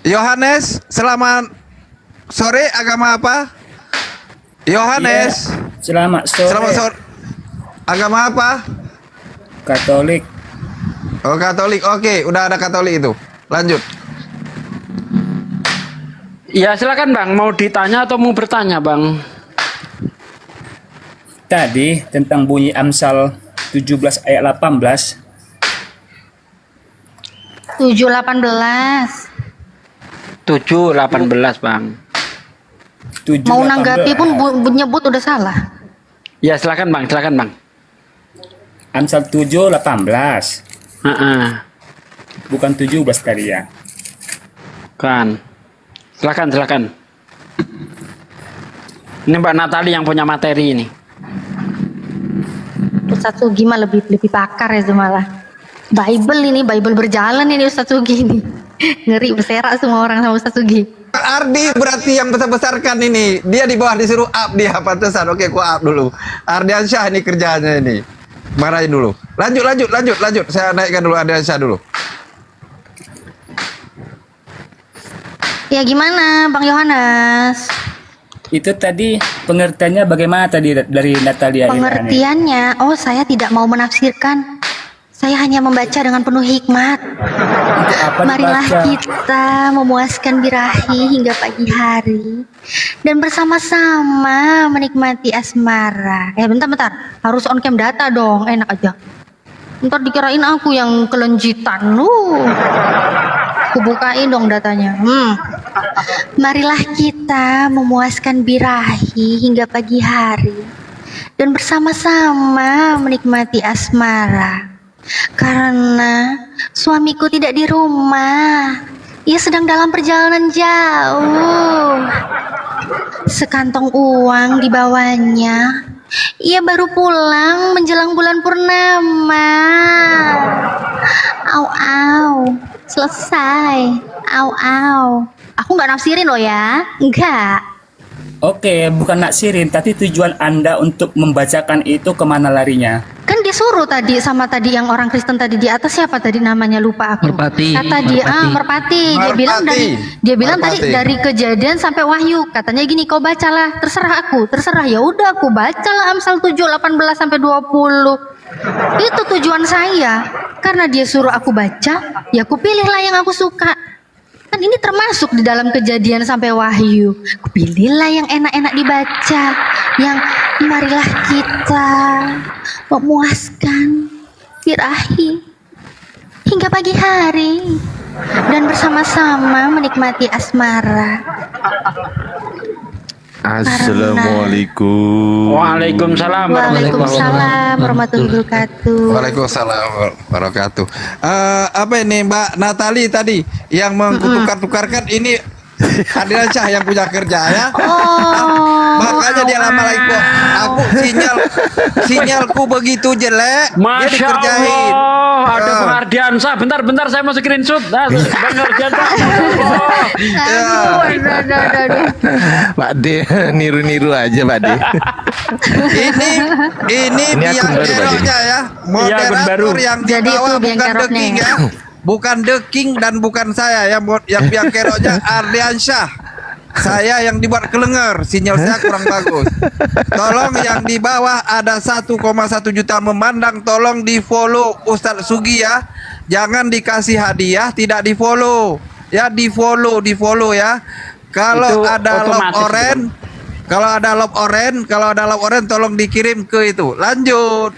Yohanes, selamat sore, agama apa? Yohanes, Selamat sore. selamat sore. Agama apa? Katolik. Oh, Katolik. Oke, udah ada Katolik itu. Lanjut. Ya silakan Bang, mau ditanya atau mau bertanya Bang? Tadi tentang bunyi Amsal 17 ayat 18. 718. 7:18 Bang. 7, Mau nanggapi pun nyebut udah salah. Ya silakan Bang, silakan Bang. Amsal 7:18. Heeh. Bukan 17 tadi ya. Kan. Silakan. Ini Mbak Natali yang punya materi ini. Ustadz Sugi mah lebih pakar ya malah. Bible berjalan ini Ustadz Sugi ini. Ngeri berserak semua orang sama Ustadz Sugi. Ardi berarti yang besar-besarkan ini. Dia di bawah disuruh up dia pantesan. Oke, ku up dulu. Ardiansyah ini kerjanya ini. Marahin dulu. Lanjut. Saya naikkan dulu Ardiansyah dulu. Ya gimana Bang Yohanes? Itu tadi pengertiannya bagaimana tadi dari Natalia? Pengertiannya, oh saya tidak mau menafsirkan. Saya hanya membaca dengan penuh hikmat. Marilah kita memuaskan birahi hingga pagi hari dan bersama-sama menikmati asmara. Bentar. Harus on cam data dong, enak aja. Ntar dikirain aku yang kelenjitan. Aku bukain dong datanya. Marilah kita memuaskan birahi hingga pagi hari dan bersama-sama menikmati asmara. Karena suamiku tidak di rumah, ia sedang dalam perjalanan jauh. Sekantong uang dibawanya, ia baru pulang menjelang bulan purnama. Au, selesai. Au. Aku nggak nafsirin loh ya, enggak. Oke, bukan naksirin, tapi tujuan Anda untuk membacakan itu kemana larinya? Kan disuruh tadi sama tadi yang orang Kristen tadi di atas, siapa tadi namanya lupa aku. Merpati. Kata dia Merpati. Dia bilang tadi Merpati. dari Kejadian sampai Wahyu. Katanya gini, kau bacalah, terserah. Ya udah aku bacalah Amsal 7:18 sampai 20. Itu tujuan saya. Karena dia suruh aku baca, ya aku pilihlah yang aku suka. Kan ini termasuk di dalam Kejadian sampai Wahyu. Pilihlah yang enak-enak dibaca, yang marilah kita memuaskan birahi hingga pagi hari dan bersama-sama menikmati asmara. Assalamualaikum. Waalaikumsalam. Waalaikumsalam warahmatullahi wabarakatuh. Waalaikumsalam wabarakatuh. Apa ini Mbak Natali tadi yang mengtukar-tukarkan ini Ardiansyah yang punya kerja ya. Makanya dia lama lagi kok. Aku sinyalku begitu jelek. Dia Masya dikerjain. Allah, ada Bang Ardiansyah. Bentar, saya mau screenshot. Bang Ardiansyah. Aduh. Pak D niru-niru aja Pak D. Ini Ini biang akun baru, Pak D. keroknya ya. Iya, akun baru. Moderator yang di Jadi itu bawah biang bukan The keroknya King ya. ya. Bukan The King dan bukan saya yang biang keroknya Ardiansyah. Saya yang dibuat kelenger, sinyal saya kurang bagus. Tolong yang di bawah ada 1,1 juta memandang, tolong di follow Ustadz Sugi ya. Jangan dikasih hadiah, tidak di follow. Ya di follow ya. Kalau Itu ada love otomatis orange, kalau ada love orange tolong dikirim ke itu. Lanjut.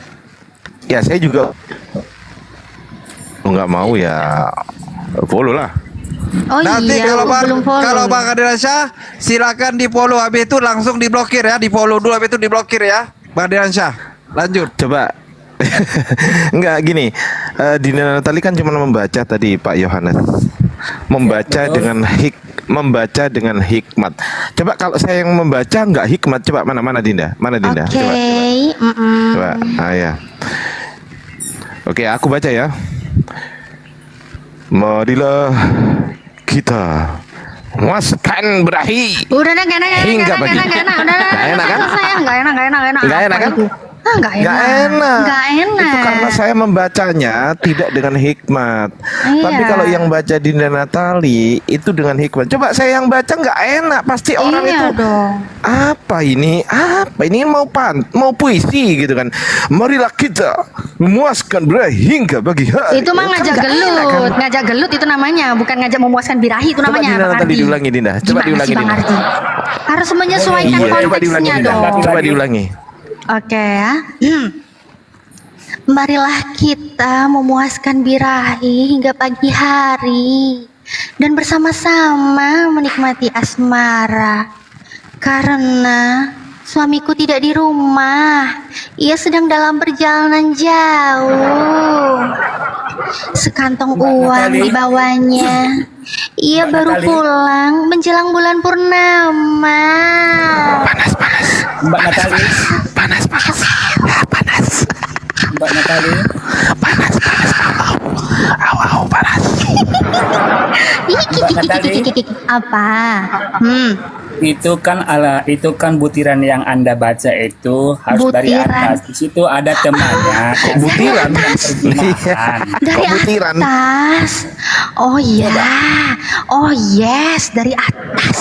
Ya saya juga nggak mau ya follow lah. Oh Nanti iya, belum follow. kalau Bang Ardiansyah silakan di follow, habis itu langsung diblokir ya, di follow dulu habis itu diblokir ya, Bang Ardiansyah. Lanjut. Coba nggak gini. Dina Natali kan cuma membaca tadi Pak Yohanes. Membaca dengan hikmat. Coba kalau saya yang membaca nggak hikmat, coba mana Dinda? Mana Dinda? Oke. Coba. Ah ya. Oke, aku baca ya. Marilah kita muaskan berahi. Udah dah, gak enak, Hingga pagi. udah Nggak enak kan? Nggak enak. Nggak enak kan? Nggak enak. Nggak enak. Nggak enak. Itu karena saya membacanya tidak dengan hikmat. Iya. Tapi kalau yang baca Dinda Natali itu dengan hikmat. Coba saya yang baca nggak enak. Pasti orang Iya itu dong. apa ini? Apa ini mau puisi gitu kan? Marilah kita memuaskan birahi hingga pagi hari. Itu mah Kan ngajak nggak enak, gelut, kan? ngajak gelut itu namanya, bukan ngajak memuaskan birahi itu Coba namanya. Dinda Bang Natali Ardi. diulangi Dinda. Coba Gimana diulangi sih, Bang Dinda. Ardi? Harus menyesuaikan Iya, coba diulangi konteksnya Dinda. dong. Coba diulangi. Oke ya. Marilah kita memuaskan birahi hingga pagi hari dan bersama-sama menikmati asmara. Karena suamiku tidak di rumah, ia sedang dalam perjalanan jauh. Sekantong uang dibawanya. Ia baru pulang menjelang bulan purnama. Mbak Natali, Panas. Mbak Natali. Panas. Apa? Itu kan butiran yang Anda baca itu harus dari Butiran. atas. Di situ ada temannya. Butiran? Terjemahan. Dari Kok butiran? atas. Oh iya. Oh yes, dari atas.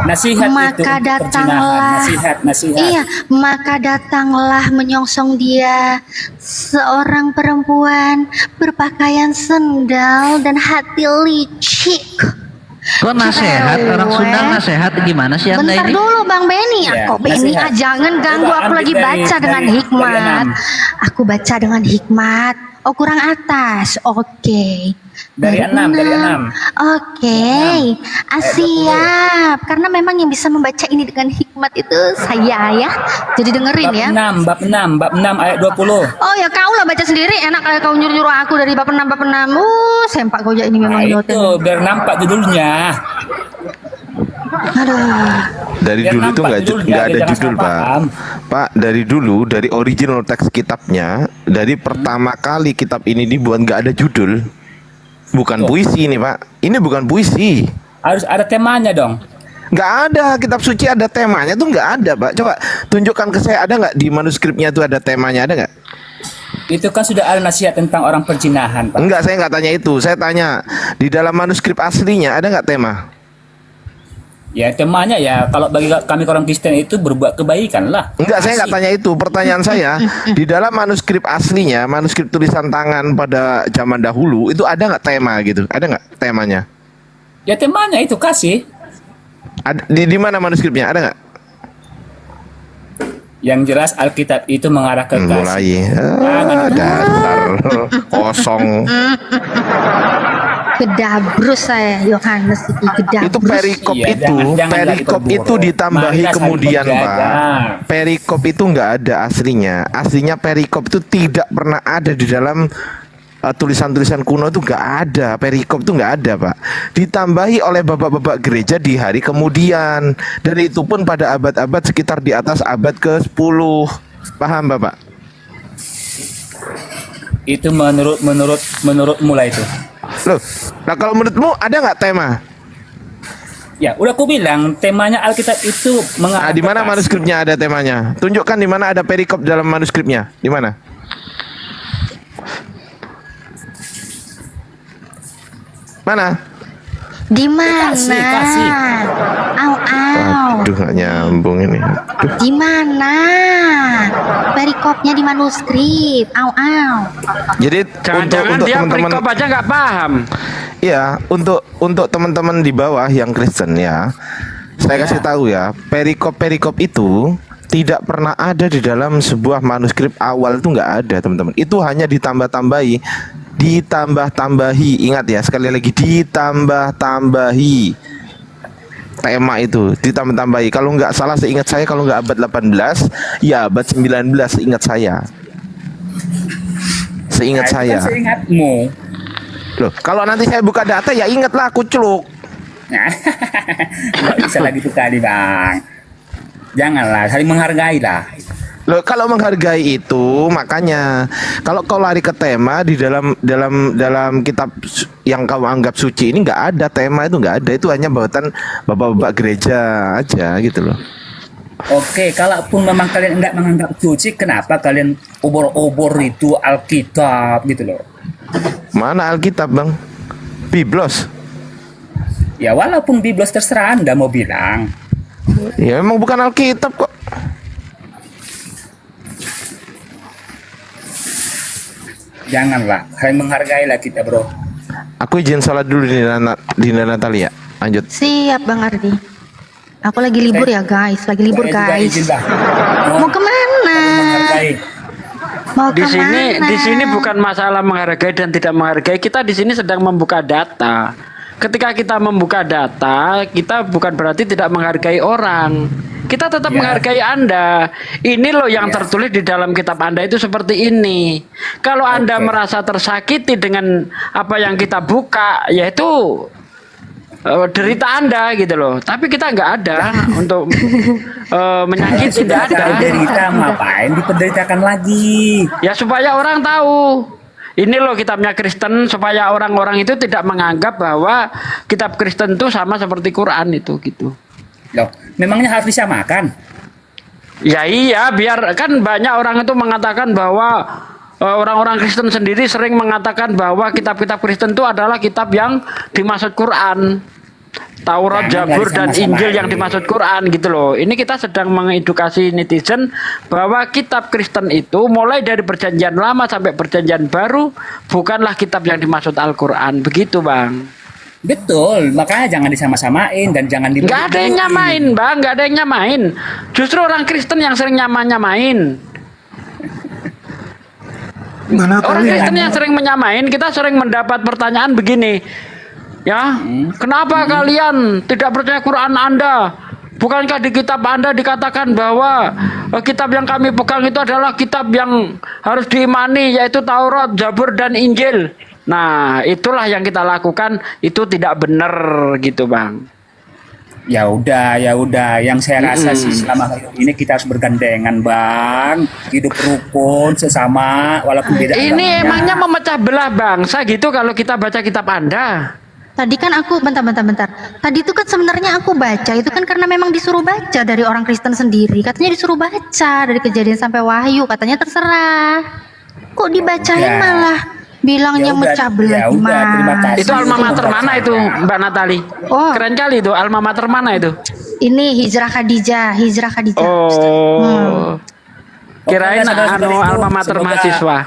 Nasihat itu Maka untuk datanglah. perjinahan. Nasihat. Iya, maka datanglah menyongsong dia seorang perempuan berpakaian sendal dan hati licik. Kok nasehat? Orang Sunda nasehat gimana sih Anda Bentar ini? dulu Bang Benny, Ya, kok Benny nasihat. jangan ganggu, Coba aku ambil lagi dari- baca dengan dari hikmat. enam. Aku baca dengan hikmat. Oh kurang atas, oke. Dari enam. Oke, siap. Karena memang yang bisa membaca ini dengan hikmat itu saya ya. Jadi dengerin ya. Bab 6 ayat 20. Oh ya kau lah baca sendiri. Enak kayak kau nyuruh-nyuruh aku dari bab 6. Sempak kau ini memang Nah, nyoten. itu biar nampak judulnya. Aduh. Dari Biar dulu itu nampak nggak judulnya, ada biar jangan judul salah Pak. paham. Pak, dari dulu dari original teks kitabnya, dari pertama kali kitab ini dibuat nggak ada judul. Bukan puisi ini Pak. Ini bukan puisi. Harus ada temanya dong. Nggak ada kitab suci ada temanya tuh nggak ada Pak. Coba tunjukkan ke saya, ada nggak di manuskripnya tuh ada temanya, ada nggak? Itu kan sudah ada nasihat tentang orang perzinahan, Pak. Enggak, saya nggak tanya itu. Saya tanya di dalam manuskrip aslinya ada nggak tema? Ya temanya ya kalau bagi kami orang Kristen itu berbuat kebaikan lah. Enggak, saya nggak Asik. tanya itu. Pertanyaan saya, di dalam manuskrip aslinya, manuskrip tulisan tangan pada zaman dahulu, itu ada nggak tema gitu? Ada nggak temanya? Ya temanya itu kasih. Ada, di mana manuskripnya? Ada nggak? Yang jelas Alkitab itu mengarah ke kasih. Mulai. Dasar kosong. Kedabrus saya Yohanes itu kedabrus. Itu perikop Iya, itu, jangan perikop lagi itu berburu. ditambahi Marilah saling kemudian berjaga. Pak. Perikop itu nggak ada aslinya. Aslinya perikop itu tidak pernah ada di dalam tulisan-tulisan kuno itu nggak ada. Perikop itu nggak ada Pak. Ditambahi oleh bapak-bapak gereja di hari kemudian, dan itu pun pada abad-abad sekitar di atas abad ke-10. Paham Bapak? Itu menurut mulai itu. Loh, nah kalau menurutmu ada nggak tema? Ya, udah aku bilang temanya Alkitab itu mengarah. Di mana ke kasih. manuskripnya ada temanya? Tunjukkan di mana ada perikop dalam manuskripnya. Di mana? Mana? Di mana? Kasih. Au au. Aduh, nggak nyambung ini. Aduh. Di mana? Perikopnya di manuskrip. Au au. Jadi Jangan-jangan untuk dia teman-teman, perikop aja nggak paham. ya untuk teman-teman di bawah yang Kristen ya, saya kasih tahu ya, perikop itu tidak pernah ada di dalam sebuah manuskrip awal, itu nggak ada teman-teman. Itu hanya ditambah-tambahi. Ingat ya, sekali lagi ditambah-tambahi tema itu, ditambah-tambahi. Kalau nggak salah seingat saya, kalau nggak abad 18 ya abad 19 seingat saya. Seingat Nah, itu saya. kan seingatmu. Loh, kalau nanti saya buka data ya ingatlah aku celuk. Nah, nggak bisa lagi tuh kali bang. Janganlah, saling menghargai lah. Loh, kalau menghargai itu makanya kalau kau lari ke tema di dalam kitab yang kau anggap suci ini nggak ada tema, itu nggak ada, itu hanya buatan bapak-bapak gereja aja gitu loh. Oke, kalaupun memang kalian enggak menganggap suci, kenapa kalian obor-obor itu Alkitab gitu loh? Mana Alkitab, Bang? Biblos. Ya walaupun Biblos terserah Anda mau bilang. Ya memang bukan Alkitab kok. Janganlah, menghargailah kita, bro. Aku izin sholat dulu di Natalia. Lanjut. Siap Bang Ardi. Aku lagi libur ya guys, lagi libur Saya juga guys. izin, Bang. Mau kemana? Menghargai. Mau Di kemana? sini bukan masalah menghargai dan tidak menghargai. Kita di sini sedang membuka data. Ketika kita membuka data, kita bukan berarti tidak menghargai orang. Kita tetap menghargai Anda. Ini loh yang tertulis di dalam kitab Anda itu seperti ini. Kalau Anda merasa tersakiti dengan apa yang kita buka, yaitu derita Anda gitu loh. Tapi kita nggak ada untuk menyakiti, tidak ada. Derita ngapain dipenderitakan lagi? Ya supaya orang tahu. Ini loh kitabnya Kristen, supaya orang-orang itu tidak menganggap bahwa kitab Kristen itu sama seperti Quran itu gitu. Loh, memangnya harus disamakan? Ya iya, biar kan banyak orang itu mengatakan bahwa orang-orang Kristen sendiri sering mengatakan bahwa kitab-kitab Kristen itu adalah kitab yang dimaksud Quran. Taurat, Jangan Zabur, dan sama-samain. Injil yang dimaksud Quran gitu loh. Ini kita sedang mengedukasi netizen bahwa kitab Kristen itu mulai dari perjanjian lama sampai perjanjian baru bukanlah kitab yang dimaksud Al-Quran. Begitu Bang. Betul, makanya jangan disama-samain dan jangan dibeli. Nggak ada yang nyamain Bang, nggak ada yang nyamain. Justru orang Kristen yang sering nyamain. Orang Kristen yang sering menyamain, kita sering mendapat pertanyaan begini. Ya, kenapa kalian tidak percaya Quran Anda? Bukankah di kitab Anda dikatakan bahwa kitab yang kami pegang itu adalah kitab yang harus diimani, yaitu Taurat, Zabur, dan Injil. Nah, itulah yang kita lakukan, itu tidak benar gitu, Bang. Ya udah. Yang saya rasa sih selama hidup ini kita harus bergandengan, Bang. Hidup rukun sesama, walaupun beda Ini agamanya. emangnya memecah belah bangsa gitu kalau kita baca kitab Anda. Tadi kan aku bentar. Tadi itu kan sebenarnya aku baca itu kan karena memang disuruh baca dari orang Kristen sendiri. Katanya disuruh baca dari Kejadian sampai Wahyu. Katanya terserah. Kok dibacain Ya. malah bilangnya Ya udah, mecah belah ya udah, gimana? terima kasih. Itu alma mater mana itu, Mbak Natali? Oh. Keren kali itu, alma mater mana itu? Ini Hijrah Khadijah. Oh. Kirain Oke, saudara-saudariku, alma mater semoga mahasiswa.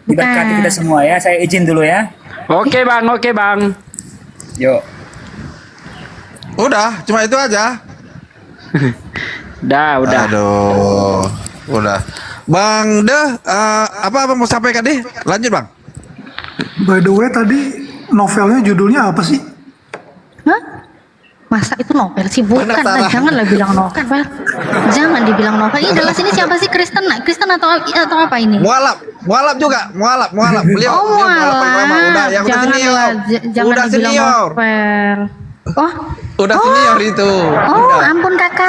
diberkati kita semua ya. Saya izin dulu ya. Oke, Bang. Yuk. Udah, cuma itu aja. Udah. Aduh, udah. Bang Deh, apa mau sampaikan deh? Lanjut Bang. By the way tadi novelnya judulnya apa sih? Hah? Masa itu novel sih? Bukan, Penasaran. janganlah bilang novel. Jangan dibilang novel. Ini jelas ini siapa sih? Kristen atau apa ini? Mualaf juga, mualaf. Beliau Oh, mualaf pertama, udah yang udah senior. janganlah, jangan Udah dibilang senior. novel. Oh, Udah senior itu. Udah. ampun kakak.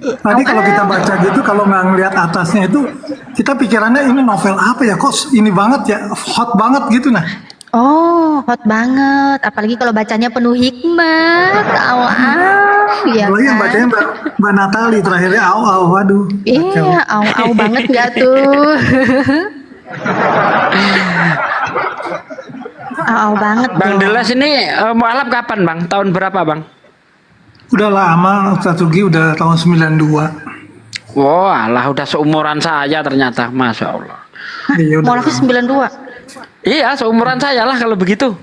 Tadi kalau kita baca gitu, kalau nggak ngeliat atasnya itu, kita pikirannya ini novel apa ya? Kok ini banget ya, hot banget gitu nah. Oh, hot banget. Apalagi kalau bacanya penuh hikmat. Ya Apalagi yang kan? bacanya Mbak Natali terakhirnya waduh. Iya, au banget nggak tuh? Au banget. Bang tuh. Deles ini mualaf kapan, Bang? Tahun berapa, Bang? Udah lama, Ustaz Ugi udah tahun 92. Wah, alah udah seumuran saya ternyata, Masya Allah. Iya, udah Mualafnya lama. 92. Iya, seumuran saya lah kalau begitu.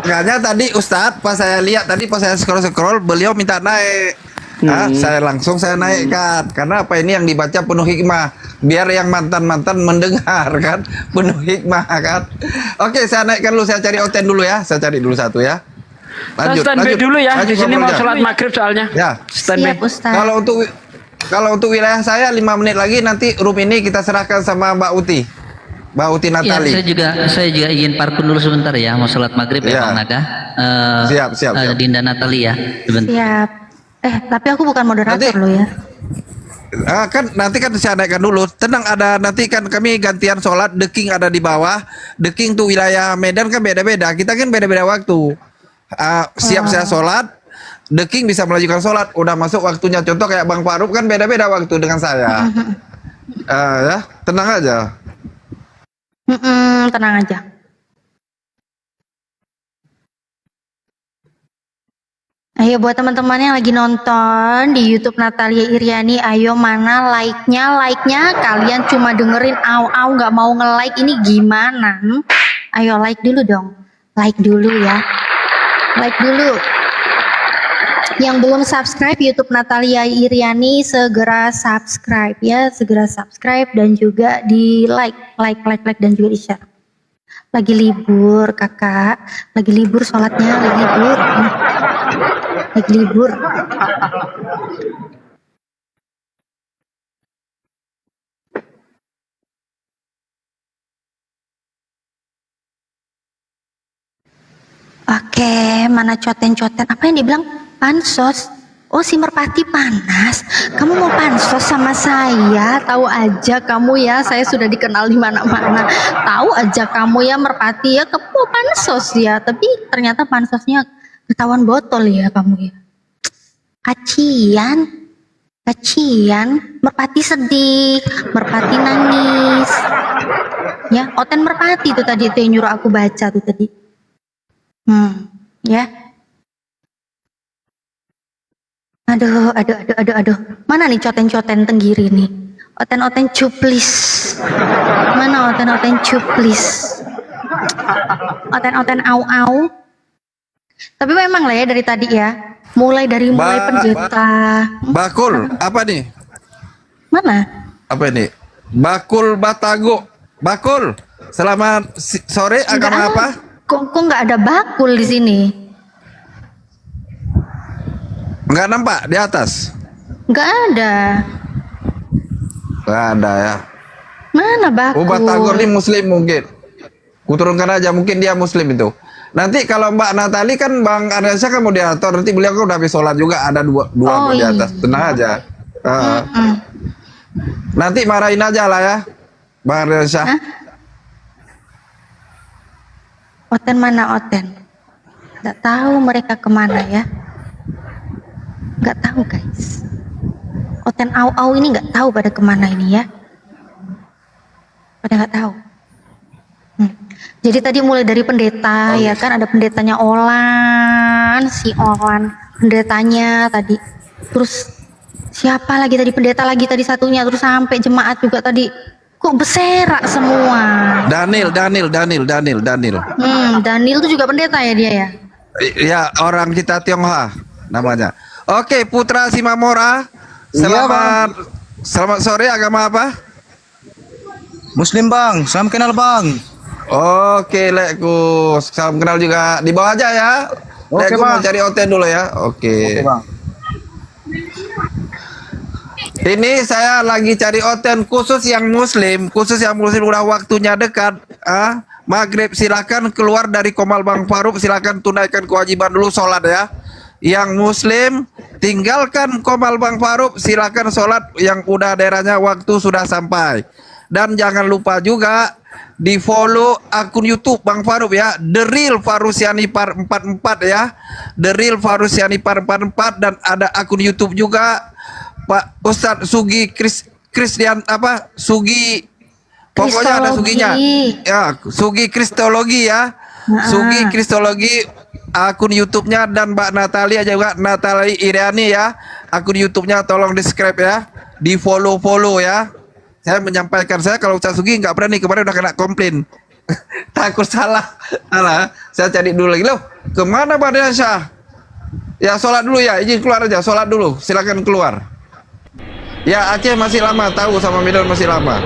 Makanya tadi Ustadz pas saya lihat tadi pas saya scroll beliau minta naik. Saya naikkan karena apa ini yang dibaca penuh hikmah biar yang mantan mendengar kan penuh hikmah kan. Oke, saya naikkan dulu, saya cari oten dulu ya, saya cari dulu satu ya. Saya standby dulu ya, di sini mau sholat maghrib soalnya. Ya. Standby. Siap Ustaz. Kalau untuk wilayah saya 5 menit lagi nanti room ini kita serahkan sama Mbak Uti. Mbak Uti Ya, Natali. saya juga izin parkun dulu sebentar ya, mau sholat maghrib Ya. ya Bang Naga. Siap. Dinda Natali ya, sebentar. Siap. Tapi aku bukan moderator Nanti- lo ya. Kan nanti kan saya naikkan dulu. Tenang, ada nanti kan kami gantian sholat. The King ada di bawah. The King tuh wilayah Medan kan beda-beda. Kita kan beda-beda waktu. Siap saya sholat. The King bisa melajukan sholat. Udah masuk waktunya. Contoh kayak Bang Faruk kan beda-beda waktu dengan saya. Ya, tenang aja. Tenang aja. Ayo buat teman-teman yang lagi nonton di YouTube Natalia Iriani, ayo mana like-nya? Like-nya kalian cuma dengerin au-au nggak mau nge-like, ini gimana? Ayo like dulu dong. Like dulu ya. Like dulu. Yang belum subscribe YouTube Natalia Iriani segera subscribe ya, segera subscribe dan juga di like dan juga di share. Lagi libur kakak, lagi libur sholatnya, lagi libur. Lagi libur. Oke, mana coten-coten? Apa yang dibilang? Pansos. Oh, si Merpati panas. Kamu mau pansos sama saya? Tahu aja kamu ya, saya sudah dikenal di mana-mana. Tahu aja kamu ya Merpati ya, kamu mau pansos ya. Tapi ternyata pansosnya ketahuan botol ya kamu ya. Kacian. Merpati sedih, Merpati nangis. Ya, Oten Merpati itu tadi itu yang nyuruh aku baca tuh tadi. Ya. Aduh. Mana nih coten-coten tenggiri nih? Oten-oten cuplis. Mana oten-oten cuplis? Oten-oten au-au. Tapi memang lah ya dari tadi ya. Mulai pendeta. Bakul, apa nih? Mana? Apa ini? Bakul Batago. Bakul. Selamat sore, agama apa? Kok nggak ada bakul di sini? Nggak nampak di atas. Nggak ada. Nggak ada ya. Mana bakul? Batagor ini muslim mungkin. Kuturunkan aja, mungkin dia muslim itu. Nanti kalau Mbak Natali kan Bang Aryansyah kan moderator, nanti beliau kan udah habis sholat juga, ada dua di atas. Tenang aja. Nanti marahin aja lah ya, Bang Aryansyah. Oten mana Oten? Nggak tahu mereka kemana ya. Nggak tahu guys. Oten au-au ini nggak tahu pada kemana ini ya. Pada nggak tahu. Jadi tadi mulai dari pendeta ya kan, ada pendetanya Olan, si Olan pendetanya tadi. Terus siapa lagi tadi pendeta lagi tadi satunya, terus sampai jemaat juga tadi. Kok berserak semua? Daniel. Daniel itu juga pendeta ya dia ya? Ya, orang kita Tionghoa namanya. Oke, Putra Simamora. Selamat sore, agama apa? Muslim bang, salam kenal bang. Oke, Lekku. Salam kenal juga. Di bawah aja ya. Lekku mau cari Oten dulu ya. Oke. Bang. Ini saya lagi cari Oten khusus yang muslim udah waktunya dekat. Maghrib silakan keluar dari Komal Bang Faruk, silakan tunaikan kewajiban dulu sholat ya. Yang muslim tinggalkan Komal Bang Faruk, silakan sholat yang udah daerahnya waktu sudah sampai. Dan jangan lupa juga di follow akun YouTube Bang Faruk ya, The Real Farusiani Par 44 ya, The Real Farusiani Par 44, dan ada akun YouTube juga Pak Ustadz Sugi Kristian apa Sugi, pokoknya ada Suginya ya, Sugi Kristologi ya, Sugi Kristologi akun YouTube-nya, dan Mbak Natalia juga, Natalia Iriani ya, akun YouTube-nya tolong di subscribe ya, di follow ya. Saya menyampaikan, saya kalau Ustaz Sugi nggak berani, kemarin udah kena komplain. Takut salah. Saya cari dulu lagi. Loh, kemana Pak Aryansyah? Ya sholat dulu ya, izin keluar aja, sholat dulu. Silakan keluar. Ya Aceh masih lama, tahu sama Medan masih lama.